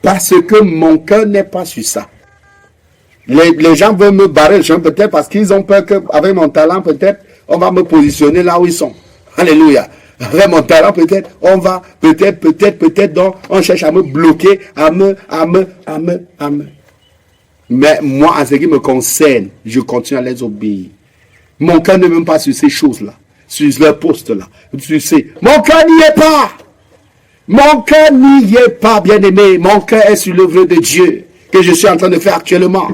parce que mon cœur n'est pas sur ça. Les gens veulent me barrer le chemin peut-être parce qu'ils ont peur qu'avec mon talent, peut-être, on va me positionner là où ils sont. Alléluia. Avec mon talent, peut-être, on va, peut-être, donc, on cherche à me bloquer, à me. Mais moi, en ce qui me concerne, je continue à les obéir. Mon cœur n'est même pas sur ces choses-là, sur leur poste-là. Tu sais, mon cœur n'y est pas. Mon cœur n'y est pas, bien-aimé. Mon cœur est sur l'œuvre de Dieu que je suis en train de faire actuellement.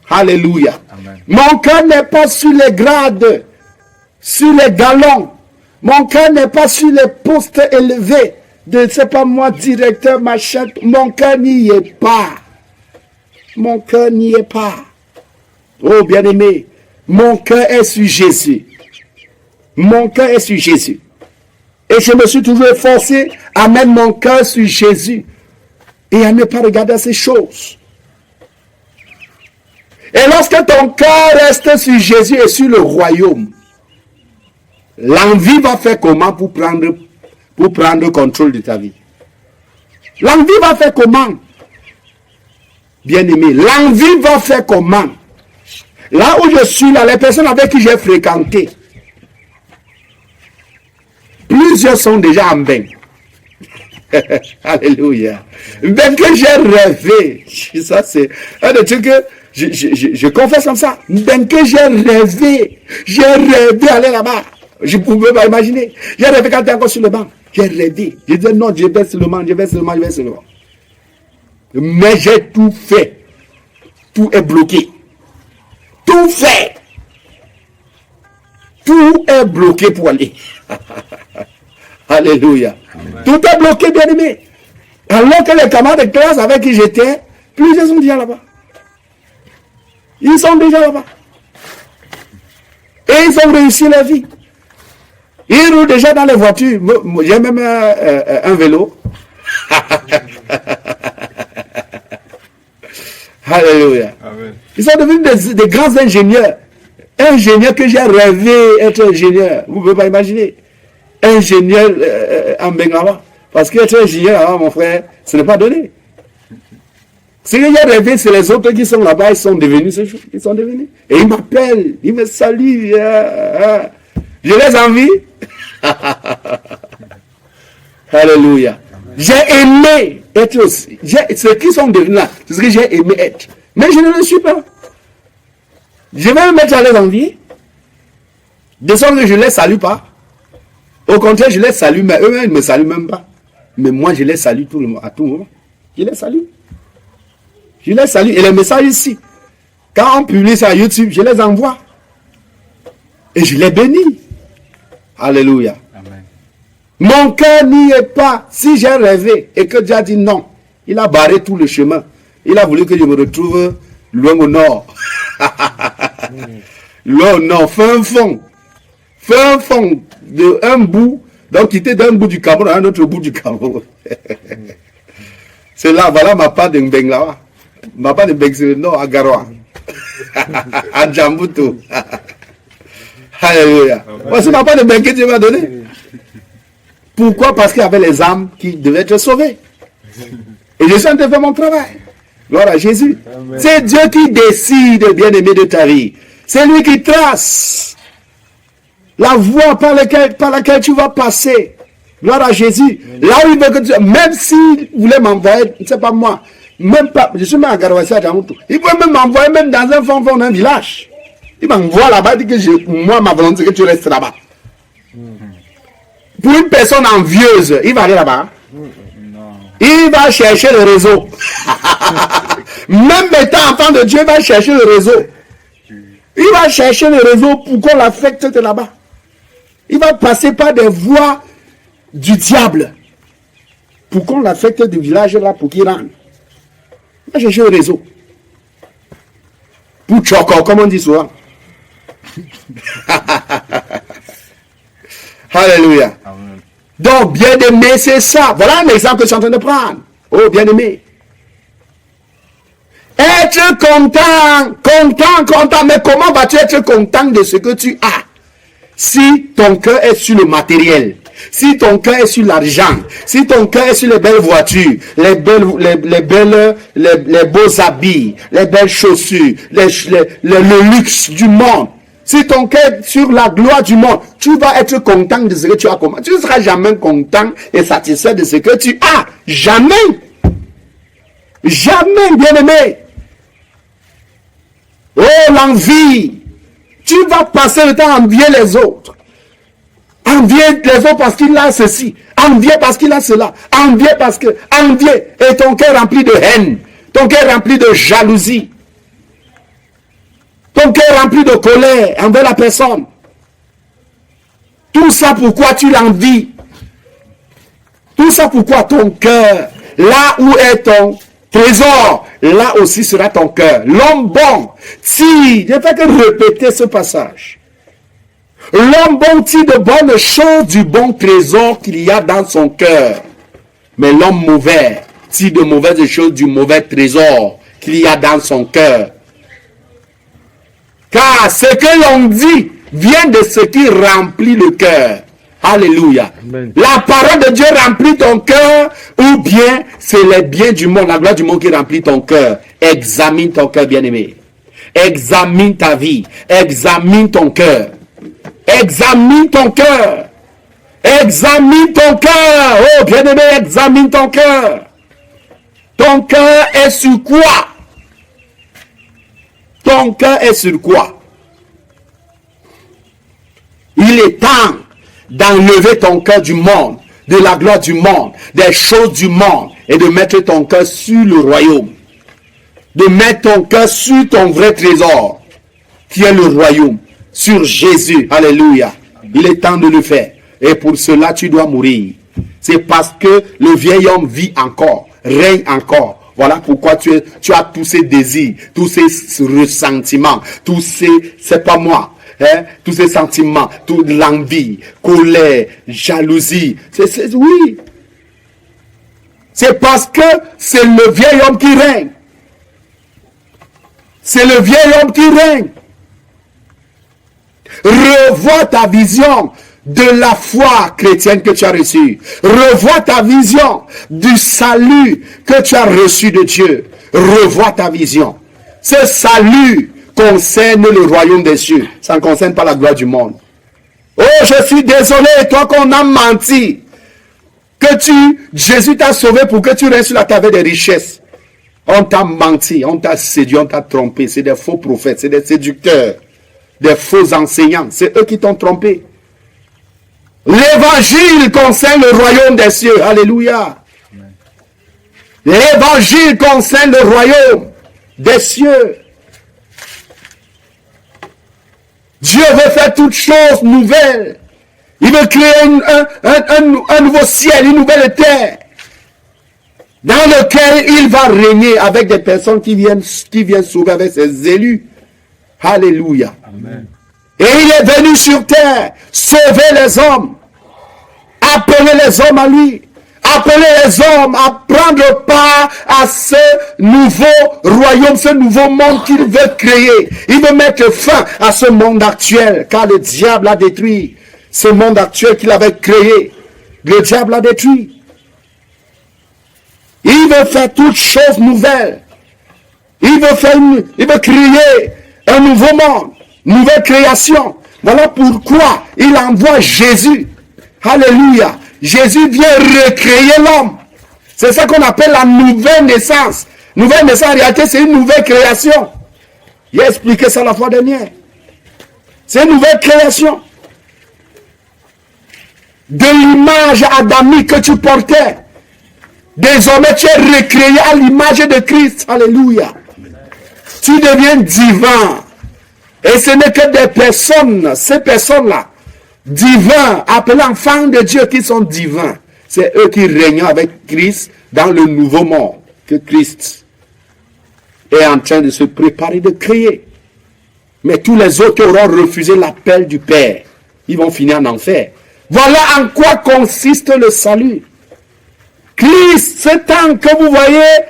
Alléluia. Amen. Mon cœur n'est pas sur les grades, sur les galons. Mon cœur n'est pas sur les postes élevés de, c'est pas moi, directeur, machin. Mon cœur n'y est pas. Mon cœur n'y est pas. Oh, bien-aimé, mon cœur est sur Jésus. Mon cœur est sur Jésus. Et je me suis toujours efforcé à mettre mon cœur sur Jésus et à ne pas regarder ces choses. Et lorsque ton cœur reste sur Jésus et sur le royaume, l'envie va faire comment pour prendre contrôle de ta vie? L'envie va faire comment? Bien-aimé, l'envie va faire comment? Là où je suis, là, les personnes avec qui j'ai fréquenté, plusieurs sont déjà en bain. Alléluia. Ben que j'ai rêvé. Ça, c'est un des trucs que je confesse comme ça. Ben que j'ai rêvé. J'ai rêvé aller là-bas. Je ne pouvais pas imaginer. J'ai rêvé quand j'étais encore sur le banc. J'ai rêvé. Je disais non, je vais seulement. Mais j'ai tout fait. Tout est bloqué. Tout fait. Tout est bloqué pour aller. Alléluia. Amen. Tout est bloqué, bien aimé. Alors que les camarades de classe avec qui j'étais, plusieurs sont déjà là-bas. Ils sont déjà là-bas. Et ils ont réussi leur vie. Ils roulent déjà dans les voitures. J'ai même un vélo. Alléluia. Amen. Ils sont devenus des grands ingénieurs. Ingénieurs que j'ai rêvé être ingénieur. Vous ne pouvez pas imaginer. Ingénieur en Bengala. Parce qu'être ingénieur, mon frère, ce n'est pas donné. Ce que j'ai rêvé, c'est les autres qui sont là-bas, ils sont devenus. Et ils m'appellent, ils me saluent. Je les envie. Alléluia. J'ai aimé être aussi. Ceux qui sont devenus là, c'est ce que j'ai aimé être. Mais je ne le suis pas. Je vais me mettre à les envier. De sorte que je ne les salue pas. Au contraire, je les salue, mais eux-mêmes ne me saluent même pas. Mais moi, je les salue à tout moment. Je les salue. Je les salue. Et les messages ici, quand on publie ça à YouTube, je les envoie. Et je les bénis. Alléluia. Amen. Mon cœur n'y est pas. Si j'ai rêvé et que Dieu a dit non, il a barré tout le chemin. Il a voulu que je me retrouve loin au nord. Loin au nord, fin fond. Fin fond de un bout. Donc quitter d'un bout du Cameroun à un autre bout du Cameroun. C'est là, voilà ma part de Mbenglawa. Ma part de Mbeng, c'est le nord, à Garoua. À Djamboutou. Alléluia. Voici ma part de Mbeng que Dieu m'a donné. Pourquoi? Parce qu'il y avait les âmes qui devaient être sauvées. Et je suis en train de faire mon travail. Gloire à Jésus. C'est Dieu qui décide, bien-aimé, de ta vie. C'est lui qui trace la voie par laquelle tu vas passer. Gloire à Jésus. Là où il veut que tu... Même s'il voulait m'envoyer, c'est pas moi. Même pas, je suis même à Garouassi à Djamboutou. Il peut même m'envoyer même dans un fond d'un village. Il m'envoie là-bas, il dit que moi, ma volonté, c'est que tu restes là-bas. Pour une personne envieuse, il va aller là-bas. Il va chercher le réseau. Même étant enfant de Dieu, il va chercher le réseau. Il va chercher le réseau pour qu'on l'affecte là-bas. Il va passer par des voies du diable pour qu'on l'affecte du village là pour qu'il rentre. Il va chercher le réseau. Pour choco, comme on dit souvent. Alléluia. Amen. Donc, bien-aimé, c'est ça. Voilà un exemple que je suis en train de prendre. Oh, bien-aimé. Être content. Mais comment vas-tu être content de ce que tu as? Si ton cœur est sur le matériel, si ton cœur est sur l'argent, si ton cœur est sur les belles voitures, les beaux habits, les belles chaussures, le luxe du monde, si ton cœur est sur la gloire du monde, tu vas être content de ce que tu as. Tu ne seras jamais content et satisfait de ce que tu as. Jamais. Jamais, bien-aimé. Oh, l'envie. Tu vas passer le temps à envier les autres. Envier les autres parce qu'il a ceci. Envier parce qu'il a cela. Envier parce que... Envier. Et ton cœur rempli de haine. Ton cœur rempli de jalousie. Ton cœur rempli de colère envers la personne. Tout ça pourquoi tu l'envies? Tout ça pourquoi ton cœur, là où est ton trésor, là aussi sera ton cœur. L'homme bon, si, je ne fais que répéter ce passage. L'homme bon tire de bonnes choses du bon trésor qu'il y a dans son cœur. Mais l'homme mauvais tire de mauvaises choses du mauvais trésor qu'il y a dans son cœur. Car ce que l'on dit vient de ce qui remplit le cœur. Alléluia. Amen. La parole de Dieu remplit ton cœur ou bien c'est les biens du monde, la gloire du monde qui remplit ton cœur. Examine ton cœur, bien-aimé. Examine ta vie. Examine ton cœur. Examine ton cœur. Examine ton cœur. Oh, bien-aimé, examine ton cœur. Ton cœur est sur quoi? Ton cœur est sur quoi? Il est temps d'enlever ton cœur du monde, de la gloire du monde, des choses du monde, et de mettre ton cœur sur le royaume. De mettre ton cœur sur ton vrai trésor, qui est le royaume, sur Jésus. Alléluia. Il est temps de le faire. Et pour cela, tu dois mourir. C'est parce que le vieil homme vit encore, règne encore. Voilà pourquoi tu as tous ces désirs, tous ces ressentiments, tous ces, c'est pas moi. Hein, tous ces sentiments, toute l'envie, colère, jalousie. Oui. C'est parce que c'est le vieil homme qui règne. C'est le vieil homme qui règne. Revois ta vision de la foi chrétienne que tu as reçue. Revois ta vision du salut que tu as reçu de Dieu. Revois ta vision. Ce salut concerne le royaume des cieux. Ça ne concerne pas la gloire du monde. Oh, je suis désolé, toi qu'on a menti. Jésus t'a sauvé pour que tu restes sur la table des richesses. On t'a menti, on t'a séduit, on t'a trompé. C'est des faux prophètes, c'est des séducteurs, des faux enseignants. C'est eux qui t'ont trompé. L'évangile concerne le royaume des cieux. Alléluia. L'évangile concerne le royaume des cieux. Dieu veut faire toutes choses nouvelles. Il veut créer un nouveau ciel, une nouvelle terre, dans lequel il va régner avec des personnes qui viennent sauver avec ses élus. Alléluia. Amen. Et il est venu sur terre sauver les hommes, appeler les hommes à lui, appeler les hommes à prendre part à ce nouveau royaume, ce nouveau monde qu'il veut créer. Il veut mettre fin à ce monde actuel, car le diable a détruit ce monde actuel qu'il avait créé. Le diable l'a détruit. Il veut faire toutes choses nouvelles. Il veut créer un nouveau monde, nouvelle création. Voilà pourquoi il envoie Jésus. Alléluia. Jésus vient recréer l'homme. C'est ça qu'on appelle la nouvelle naissance. Nouvelle naissance, en réalité, c'est une nouvelle création. J'ai expliqué ça la fois dernière. C'est une nouvelle création. De l'image adamique que tu portais, désormais tu es recréé à l'image de Christ. Alléluia. Tu deviens divin. Et ce n'est que des personnes, ces personnes-là, divins, appelés enfants de Dieu qui sont divins. C'est eux qui règnent avec Christ dans le nouveau monde que Christ est en train de se préparer de créer. Mais tous les autres auront refusé l'appel du Père. Ils vont finir en enfer. Voilà en quoi consiste le salut. Christ, ce temps que vous voyez,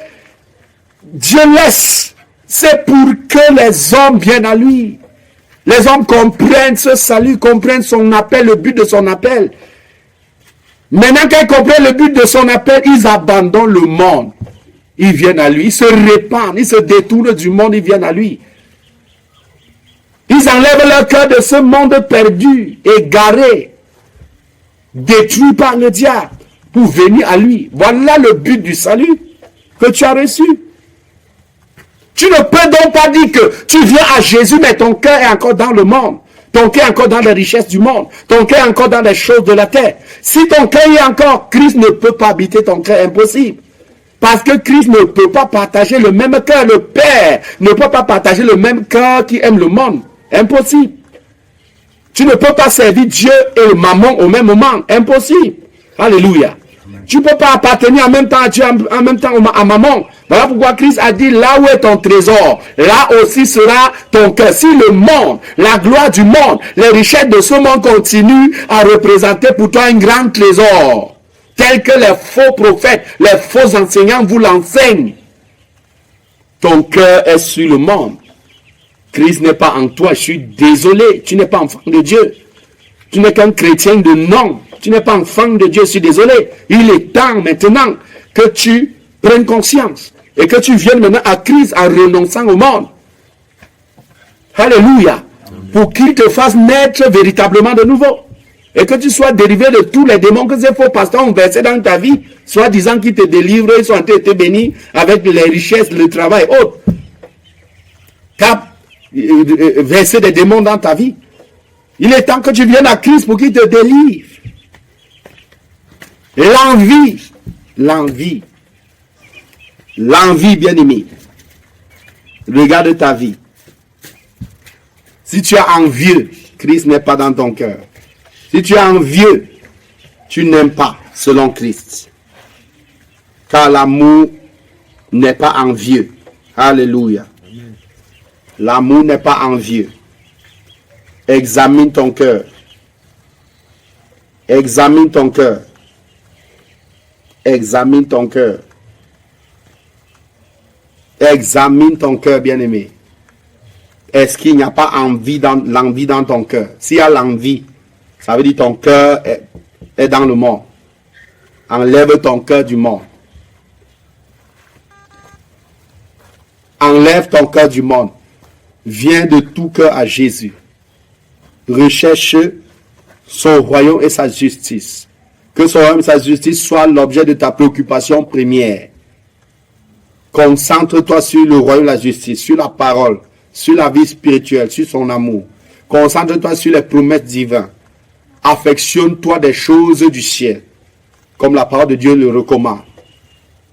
Dieu laisse, c'est pour que les hommes viennent à lui. Les hommes comprennent ce salut, comprennent son appel, le but de son appel. Maintenant qu'ils comprennent le but de son appel, ils abandonnent le monde. Ils viennent à lui, ils se répandent, ils se détournent du monde, ils viennent à lui. Ils enlèvent leur cœur de ce monde perdu, égaré, détruit par le diable, pour venir à lui. Voilà le but du salut que tu as reçu. Tu ne peux donc pas dire que tu viens à Jésus, mais ton cœur est encore dans le monde. Ton cœur est encore dans les richesses du monde. Ton cœur est encore dans les choses de la terre. Si ton cœur est encore, Christ ne peut pas habiter ton cœur, impossible. Parce que Christ ne peut pas partager le même cœur. Le Père ne peut pas partager le même cœur qui aime le monde. Impossible. Tu ne peux pas servir Dieu et le mammon au même moment. Impossible. Alléluia. Tu ne peux pas appartenir en même temps à Dieu, en même temps à mammon. Voilà pourquoi Christ a dit, là où est ton trésor, là aussi sera ton cœur. Si le monde, la gloire du monde, les richesses de ce monde continuent à représenter pour toi un grand trésor, tel que les faux prophètes, les faux enseignants vous l'enseignent, ton cœur est sur le monde. Christ n'est pas en toi. Je suis désolé. Tu n'es pas enfant de Dieu. Tu n'es qu'un chrétien de nom. Tu n'es pas enfant de Dieu. Je suis désolé. Il est temps maintenant que tu prennes conscience et que tu viennes maintenant à Christ en renonçant au monde. Alléluia. Pour qu'il te fasse naître véritablement de nouveau. Et que tu sois dérivé de tous les démons que ces faux pasteurs ont versés dans ta vie, soit disant qu'ils te délivrent, ils ont été bénis avec les richesses, le travail et autres. Verser des démons dans ta vie. Il est temps que tu viennes à Christ pour qu'il te délivre. L'envie, bien-aimé. Regarde ta vie. Si tu es envieux, Christ n'est pas dans ton cœur. Si tu es envieux, tu n'aimes pas selon Christ. Car l'amour n'est pas envieux. Alléluia. L'amour n'est pas envieux. Examine ton cœur. Examine ton cœur. Examine ton cœur. Examine ton cœur, bien-aimé. Est-ce qu'il n'y a pas l'envie dans ton cœur? S'il y a l'envie, ça veut dire ton cœur est dans le monde. Enlève ton cœur du monde. Enlève ton cœur du monde. Viens de tout cœur à Jésus. Recherche son royaume et sa justice. Que son royaume et sa justice soient l'objet de ta préoccupation première. Concentre-toi sur le royaume et la justice, sur la parole, sur la vie spirituelle, sur son amour. Concentre-toi sur les promesses divines. Affectionne-toi des choses du ciel, comme la parole de Dieu le recommande.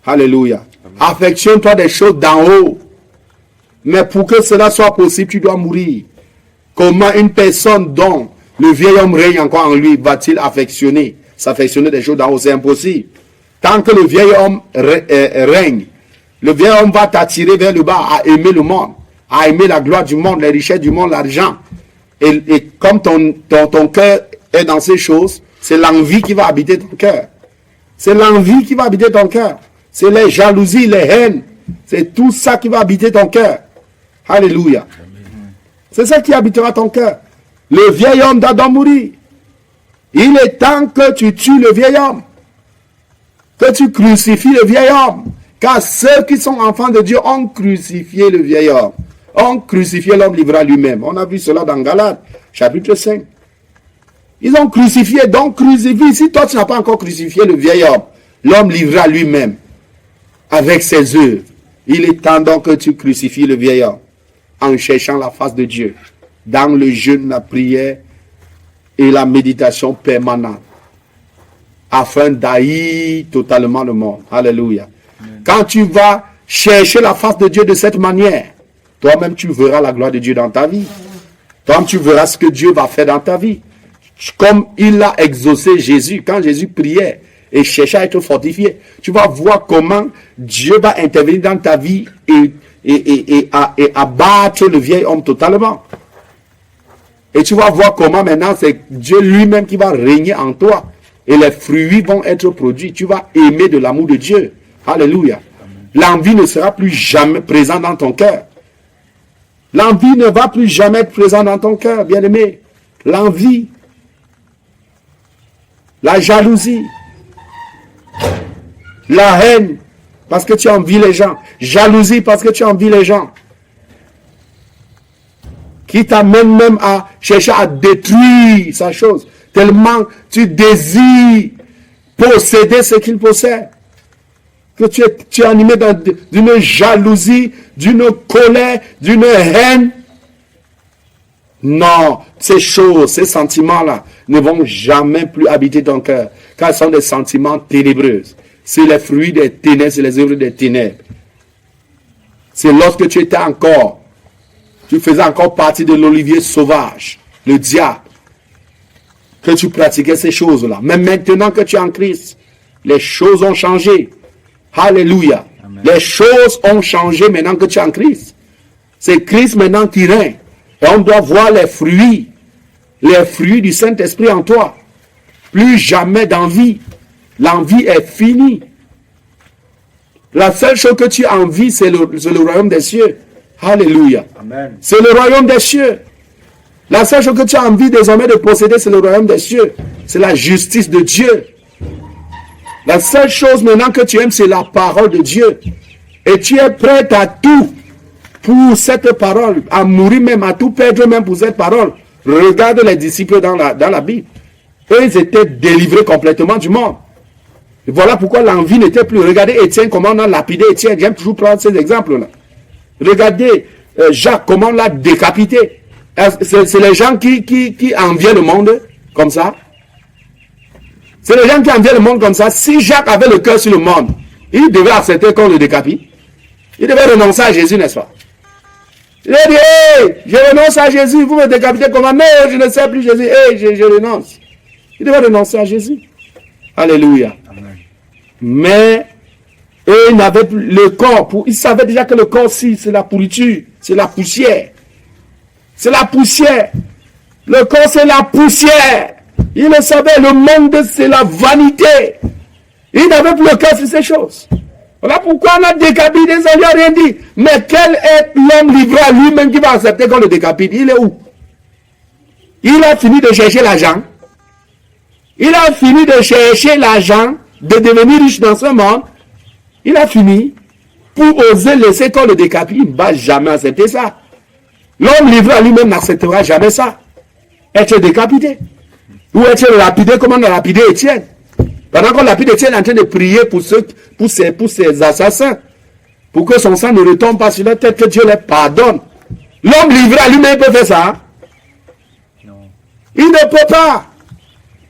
Alléluia. Affectionne-toi des choses d'en haut. Mais pour que cela soit possible, tu dois mourir. Comment une personne dont le vieil homme règne encore en lui va-t-il s'affectionner des choses d'en haut? C'est impossible. Tant que le vieil homme règne, le vieil homme va t'attirer vers le bas à aimer le monde, à aimer la gloire du monde, les richesses du monde, l'argent. Et comme ton cœur est dans ces choses, c'est l'envie qui va habiter ton cœur. C'est l'envie qui va habiter ton cœur. C'est les jalousies, les haines. C'est tout ça qui va habiter ton cœur. Alléluia. C'est ça qui habitera ton cœur. Le vieil homme doit mourir. Il est temps que tu tues le vieil homme. Que tu crucifies le vieil homme. Car ceux qui sont enfants de Dieu ont crucifié le vieil homme. Ont crucifié l'homme livré à lui-même. On a vu cela dans Galates, chapitre 5. Ils ont crucifié, donc crucifie. Si toi tu n'as pas encore crucifié le vieil homme, l'homme livré à lui-même, avec ses œuvres, il est temps donc que tu crucifies le vieil homme en cherchant la face de Dieu, dans le jeûne, la prière et la méditation permanente, afin d'haïr totalement le monde. Alléluia. Quand tu vas chercher la face de Dieu de cette manière, toi-même tu verras la gloire de Dieu dans ta vie. Toi-même tu verras ce que Dieu va faire dans ta vie. Comme il a exaucé Jésus, quand Jésus priait et cherchait à être fortifié, tu vas voir comment Dieu va intervenir dans ta vie et abattre le vieil homme totalement. Et tu vas voir comment maintenant c'est Dieu lui-même qui va régner en toi. Et les fruits vont être produits. Tu vas aimer de l'amour de Dieu. Alléluia. L'envie ne sera plus jamais présente dans ton cœur. L'envie ne va plus jamais être présente dans ton cœur, bien-aimé. L'envie, la jalousie, la haine, parce que tu envies les gens. Jalousie, parce que tu envies les gens. Qui t'amène même à chercher à détruire sa chose. Tellement tu désires posséder ce qu'il possède. Que tu es animé d'une jalousie, d'une colère, d'une haine. Non, ces choses, ces sentiments-là ne vont jamais plus habiter ton cœur. Car ce sont des sentiments ténébreux. C'est les fruits des ténèbres, c'est les œuvres des ténèbres. C'est lorsque tu faisais encore partie de l'olivier sauvage, le diable. que tu pratiquais ces choses-là. Mais maintenant que tu es en Christ, les choses ont changé. Alléluia. Amen. Les choses ont changé maintenant que tu es en Christ. C'est Christ maintenant qui règne. Et on doit voir les fruits du Saint-Esprit en toi. Plus jamais d'envie. L'envie est finie. La seule chose que tu envies, c'est le royaume des cieux. Alléluia. Amen. C'est le royaume des cieux. La seule chose que tu as envie désormais de posséder, c'est le royaume des cieux. C'est la justice de Dieu. La seule chose maintenant que tu aimes, c'est la parole de Dieu. Et tu es prêt à tout pour cette parole, à mourir même, à tout perdre même pour cette parole. Regarde les disciples dans la Bible. Eux, ils étaient délivrés complètement du monde. Et voilà pourquoi l'envie n'était plus. Regardez Étienne, comment on a lapidé Étienne. J'aime toujours prendre ces exemples-là. Regardez Jacques, comment on l'a décapité. C'est les gens qui enviaient le monde comme ça. C'est les gens qui enviaient le monde comme ça. Si Jacques avait le cœur sur le monde, il devait accepter qu'on le décapite. Il devait renoncer à Jésus, n'est-ce pas? Il a dit, hey, je renonce à Jésus, vous me décapitez comment? Non, je ne sais plus Jésus, hey, je renonce. Il devait renoncer à Jésus. Alléluia. Amen. Mais eux, ils n'avaient plus le corps. Ils savaient déjà que le corps, si, c'est la pourriture, c'est la poussière. C'est la poussière. Le corps, c'est la poussière. Ils le savaient, le monde, c'est la vanité. Ils n'avaient plus le cœur sur ces choses. Voilà pourquoi on a décapité, ça ne lui a rien dit. Mais quel est l'homme livré à lui-même qui va accepter qu'on le décapite? Il est où? Il a fini de chercher l'argent. Il a fini de chercher l'argent, de devenir riche dans ce monde. Il a fini pour oser laisser qu'on le décapite. Il ne va jamais accepter ça. L'homme livré à lui-même n'acceptera jamais ça. Être décapité. Ou être lapidé comme on a lapidé Étienne. Pendant qu'on lapide Étienne, est en train de prier pour ses assassins. Pour que son sang ne retombe pas sur leur tête, que Dieu les pardonne. L'homme livré à lui-même peut faire ça. Non. Il ne peut pas.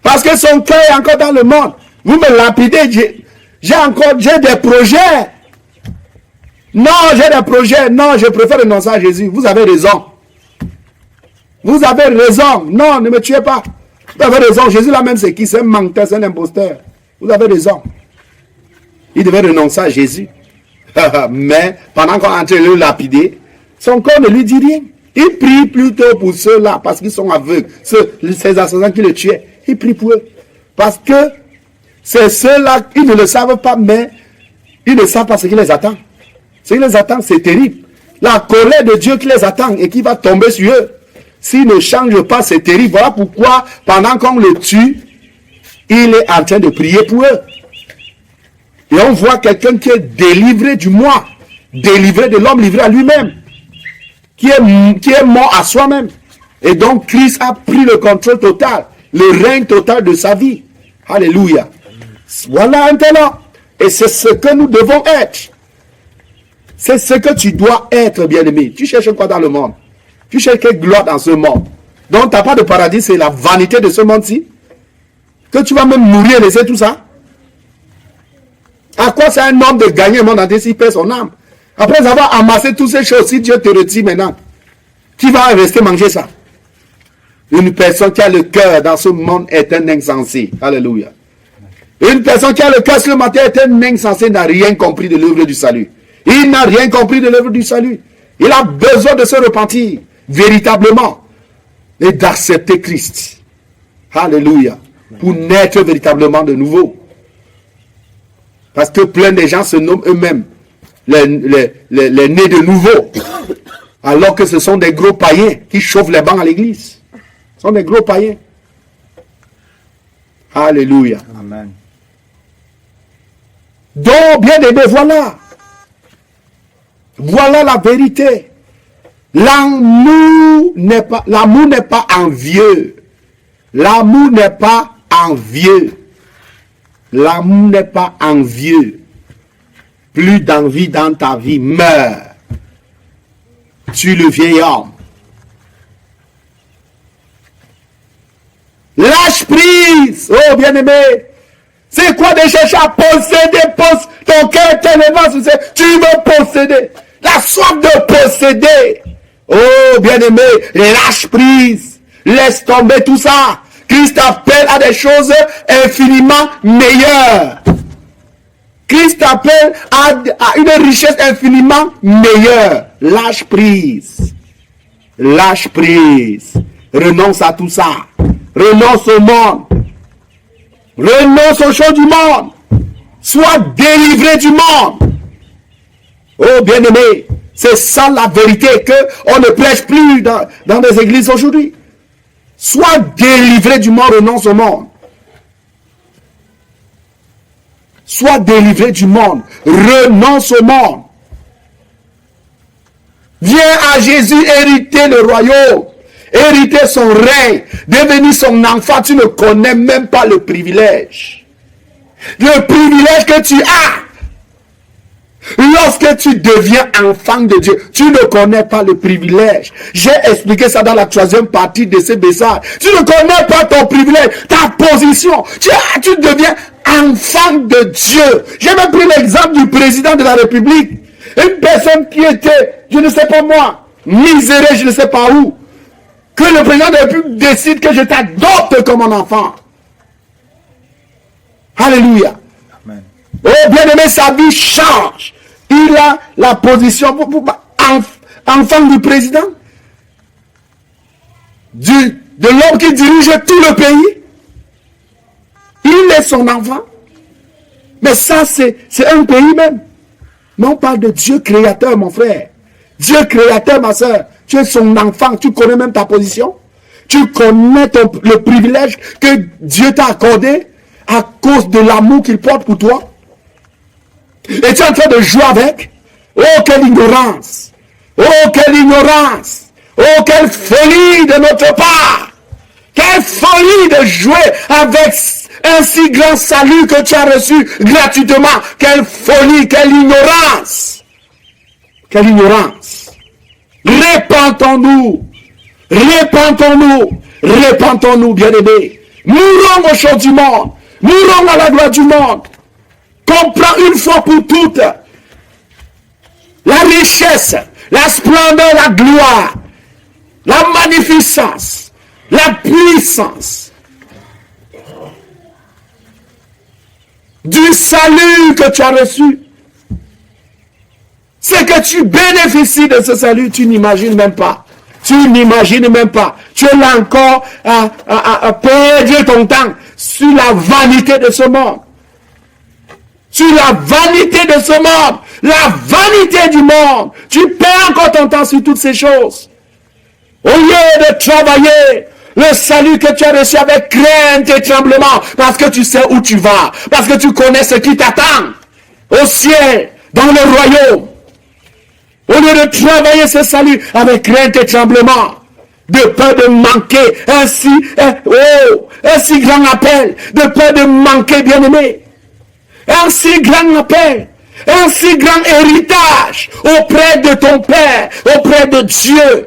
Parce que son cœur est encore dans le monde. Vous me lapidez, j'ai des projets. Non, j'ai des projets. Non, je préfère renoncer à Jésus. Vous avez raison. Vous avez raison. Non, ne me tuez pas. Vous avez raison. Jésus là-même, c'est qui? C'est un menteur, c'est un imposteur. Vous avez raison. Il devait renoncer à Jésus. Mais pendant qu'on est en train de le lapider, son corps ne lui dit rien. Il prie plutôt pour ceux-là parce qu'ils sont aveugles. Ces assassins qui le tuaient. Il prie pour eux. Parce que c'est ceux-là, ils ne le savent pas, mais ils ne savent pas ce qui les attend. Ce qui les attend, c'est terrible. La colère de Dieu qui les attend et qui va tomber sur eux. S'ils ne changent pas, c'est terrible. Voilà pourquoi, pendant qu'on le tue, il est en train de prier pour eux. Et on voit quelqu'un qui est délivré du moi, délivré de l'homme, livré à lui-même, qui est mort à soi-même. Et donc, Christ a pris le contrôle total, le règne total de sa vie. Alléluia. Voilà un talent. Et c'est ce que nous devons être. C'est ce que tu dois être, bien-aimé. Tu cherches quoi dans le monde? Tu cherches quelle gloire dans ce monde? Donc, tu n'as pas de paradis, c'est la vanité de ce monde-ci. Que tu vas même mourir et laisser tout ça? À quoi c'est un homme de gagner le monde entier s'il perd son âme? Après avoir amassé toutes ces choses, si Dieu te retire maintenant, qui va rester manger ça? Une personne qui a le cœur dans ce monde est un insensé. Alléluia. Une personne qui a le cœur sur le matin est un insensé, n'a rien compris de l'œuvre du salut. Il n'a rien compris de l'œuvre du salut. Il a besoin de se repentir véritablement et d'accepter Christ. Alléluia. Pour naître véritablement de nouveau. Parce que plein de gens se nomment eux-mêmes les nés de nouveau. Alors que ce sont des gros païens qui chauffent les bancs à l'église. Ce sont des gros païens. Alléluia. Amen. Donc, bien aimé, voilà. Voilà la vérité. L'amour n'est pas envieux. L'amour n'est pas envieux. L'amour n'est pas envieux. Plus d'envie dans ta vie, meurs. Tu le vieil homme. Lâche prise. Oh, bien-aimé. C'est quoi de chercher à posséder? Ton cœur est tellement sous tu veux posséder. La soif de posséder. Oh, bien-aimé, lâche prise. Laisse tomber tout ça. Christ appelle à des choses infiniment meilleures. Christ appelle à une richesse infiniment meilleure. Lâche prise. Lâche prise. Renonce à tout ça. Renonce au monde. Renonce aux choses du monde. Sois délivré du monde. Oh bien-aimé, c'est ça la vérité qu'on ne prêche plus dans les églises aujourd'hui. Sois délivré du monde, renonce au monde. Sois délivré du monde, renonce au monde. Viens à Jésus hériter le royaume, hériter son règne, devenir son enfant. Tu ne connais même pas le privilège. Le privilège que tu as. Lorsque tu deviens enfant de Dieu, tu ne connais pas le privilège. J'ai expliqué ça dans la 3e partie de ce message. Tu ne connais pas ton privilège, ta position. Tu deviens enfant de Dieu. J'ai même pris l'exemple du président de la République. Une personne qui était, je ne sais pas moi, misérée, je ne sais pas où. Que le président de la République décide que je t'adopte comme mon enfant. Alléluia. Oh bien-aimé, sa vie change. Il a la position enfant du président, de l'homme qui dirige tout le pays. Il est son enfant. Mais ça, c'est un pays même. Mais on parle de Dieu créateur, mon frère. Dieu créateur, ma soeur. Tu es son enfant. Tu connais même ta position. Tu connais le privilège que Dieu t'a accordé à cause de l'amour qu'il porte pour toi. Et tu es en train de jouer avec. Oh, quelle ignorance. Oh, quelle ignorance. Oh, quelle folie de notre part. Quelle folie de jouer avec un si grand salut que tu as reçu gratuitement. Quelle folie, quelle ignorance. Quelle ignorance. Répentons-nous. Répentons-nous. Répentons-nous, bien-aimés. Mourons aux choses du monde. Mourons à la gloire du monde. Comprends une fois pour toutes la richesse, la splendeur, la gloire, la magnificence, la puissance du salut que tu as reçu. C'est que tu bénéficies de ce salut, tu n'imagines même pas. Tu n'imagines même pas. Tu es là encore à perdre ton temps sur la vanité de ce monde. Sur la vanité de ce monde, la vanité du monde. Tu perds encore ton temps sur toutes ces choses. Au lieu de travailler le salut que tu as reçu avec crainte et tremblement, parce que tu sais où tu vas, parce que tu connais ce qui t'attend au ciel, dans le royaume. Au lieu de travailler ce salut avec crainte et tremblement, de peur de manquer un si grand appel, de peur de manquer, bien-aimé. Un si grand appel, un si grand héritage auprès de ton Père, auprès de Dieu.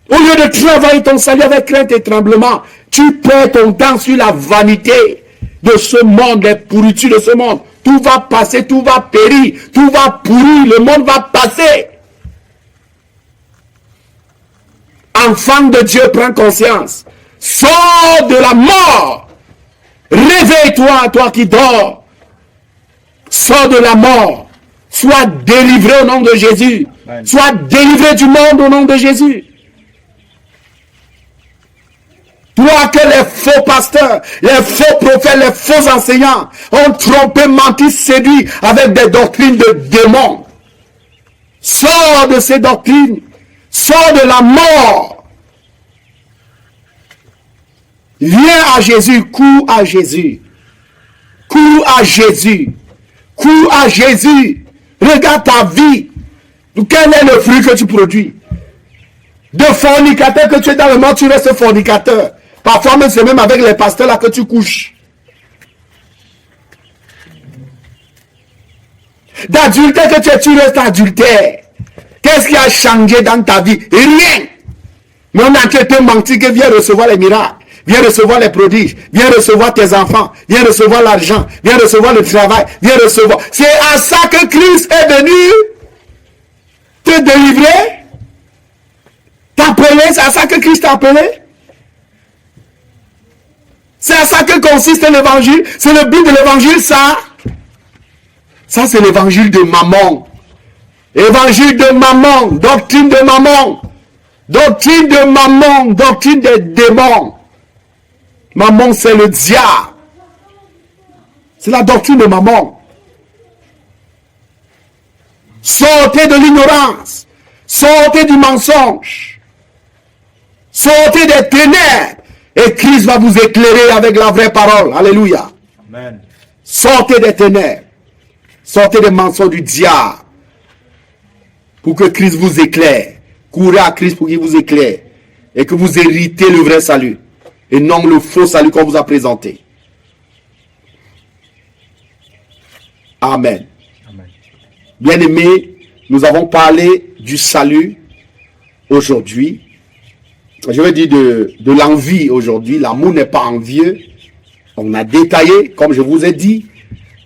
Au lieu de travailler ton salut avec crainte et tremblement, tu perds ton temps sur la vanité de ce monde, les pourritures de ce monde. Tout va passer, tout va périr, tout va pourrir, le monde va passer. Enfant de Dieu, prends conscience. Sors de la mort. Réveille-toi, toi qui dors. Sors de la mort. Sois délivré au nom de Jésus. Amen. Sois délivré du monde au nom de Jésus. Toi que les faux pasteurs, les faux prophètes, les faux enseignants ont trompé, menti, séduit avec des doctrines de démons. Sors de ces doctrines. Sors de la mort. Viens à Jésus, cours à Jésus. Cours à Jésus. Cours à Jésus. Regarde ta vie. Quel est le fruit que tu produis? De fornicateur que tu es dans le monde, tu restes fornicateur. Parfois même, c'est même avec les pasteurs là que tu couches. D'adultère que tu restes adultère. Qu'est-ce qui a changé dans ta vie? Rien. Mais on a été menti que viens recevoir les miracles. Viens recevoir les prodiges, viens recevoir tes enfants, viens recevoir l'argent, viens recevoir le travail, viens recevoir. C'est à ça que Christ est venu te délivrer, t'appeler, c'est à ça que Christ t'a appelé. C'est à ça que consiste l'évangile. C'est le but de l'évangile, ça. Ça, c'est l'évangile de maman. Évangile de maman, doctrine de maman. Doctrine de maman, doctrine des démons. Maman, c'est le diable. C'est la doctrine de maman. Sortez de l'ignorance. Sortez du mensonge. Sortez des ténèbres. Et Christ va vous éclairer avec la vraie parole. Alléluia. Amen. Sortez des ténèbres. Sortez des mensonges du diable. Pour que Christ vous éclaire. Courez à Christ pour qu'il vous éclaire. Et que vous héritez le vrai salut. Et non le faux salut qu'on vous a présenté. Amen. Amen. Bien-aimés, nous avons parlé du salut aujourd'hui. Je veux dire de l'envie aujourd'hui. L'amour n'est pas envieux. On a détaillé, comme je vous ai dit.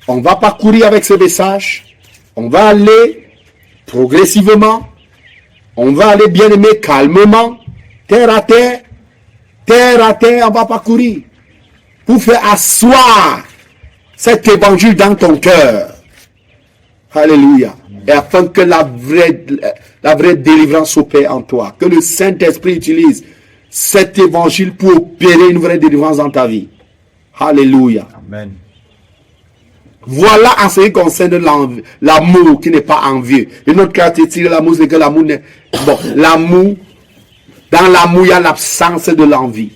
On va parcourir avec ce message. On va aller progressivement. On va aller, bien-aimés, calmement, terre à terre. Terre à terre, on va parcourir. Pour faire asseoir cet évangile dans ton cœur. Alléluia. Et afin que la vraie délivrance opère en toi. Que le Saint-Esprit utilise cet évangile pour opérer une vraie délivrance dans ta vie. Alléluia. Amen. Voilà en ce qui concerne l'amour qui n'est pas envieux. Une autre caractéristique de l'amour, c'est que l'amour n'est... Bon, l'amour, dans l'amour, il y a l'absence de l'envie.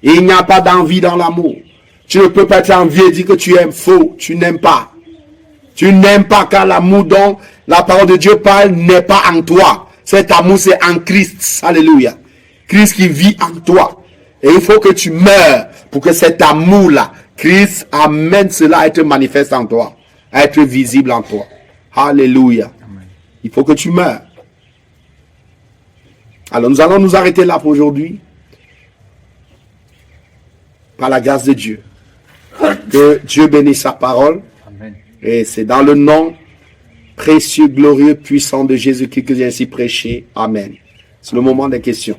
Et il n'y a pas d'envie dans l'amour. Tu ne peux pas être envieux et dire que tu aimes faux. Tu n'aimes pas. Tu n'aimes pas car l'amour dont la parole de Dieu parle n'est pas en toi. Cet amour, c'est en Christ. Alléluia. Christ qui vit en toi. Et il faut que tu meurs pour que cet amour-là, Christ amène cela à être manifeste en toi, à être visible en toi. Alléluia. Amen. Il faut que tu meurs. Alors nous allons nous arrêter là pour aujourd'hui. Par la grâce de Dieu. Que Dieu bénisse sa parole. Amen. Et c'est dans le nom précieux, glorieux, puissant de Jésus-Christ que j'ai ainsi prêché. Amen. C'est le moment des questions.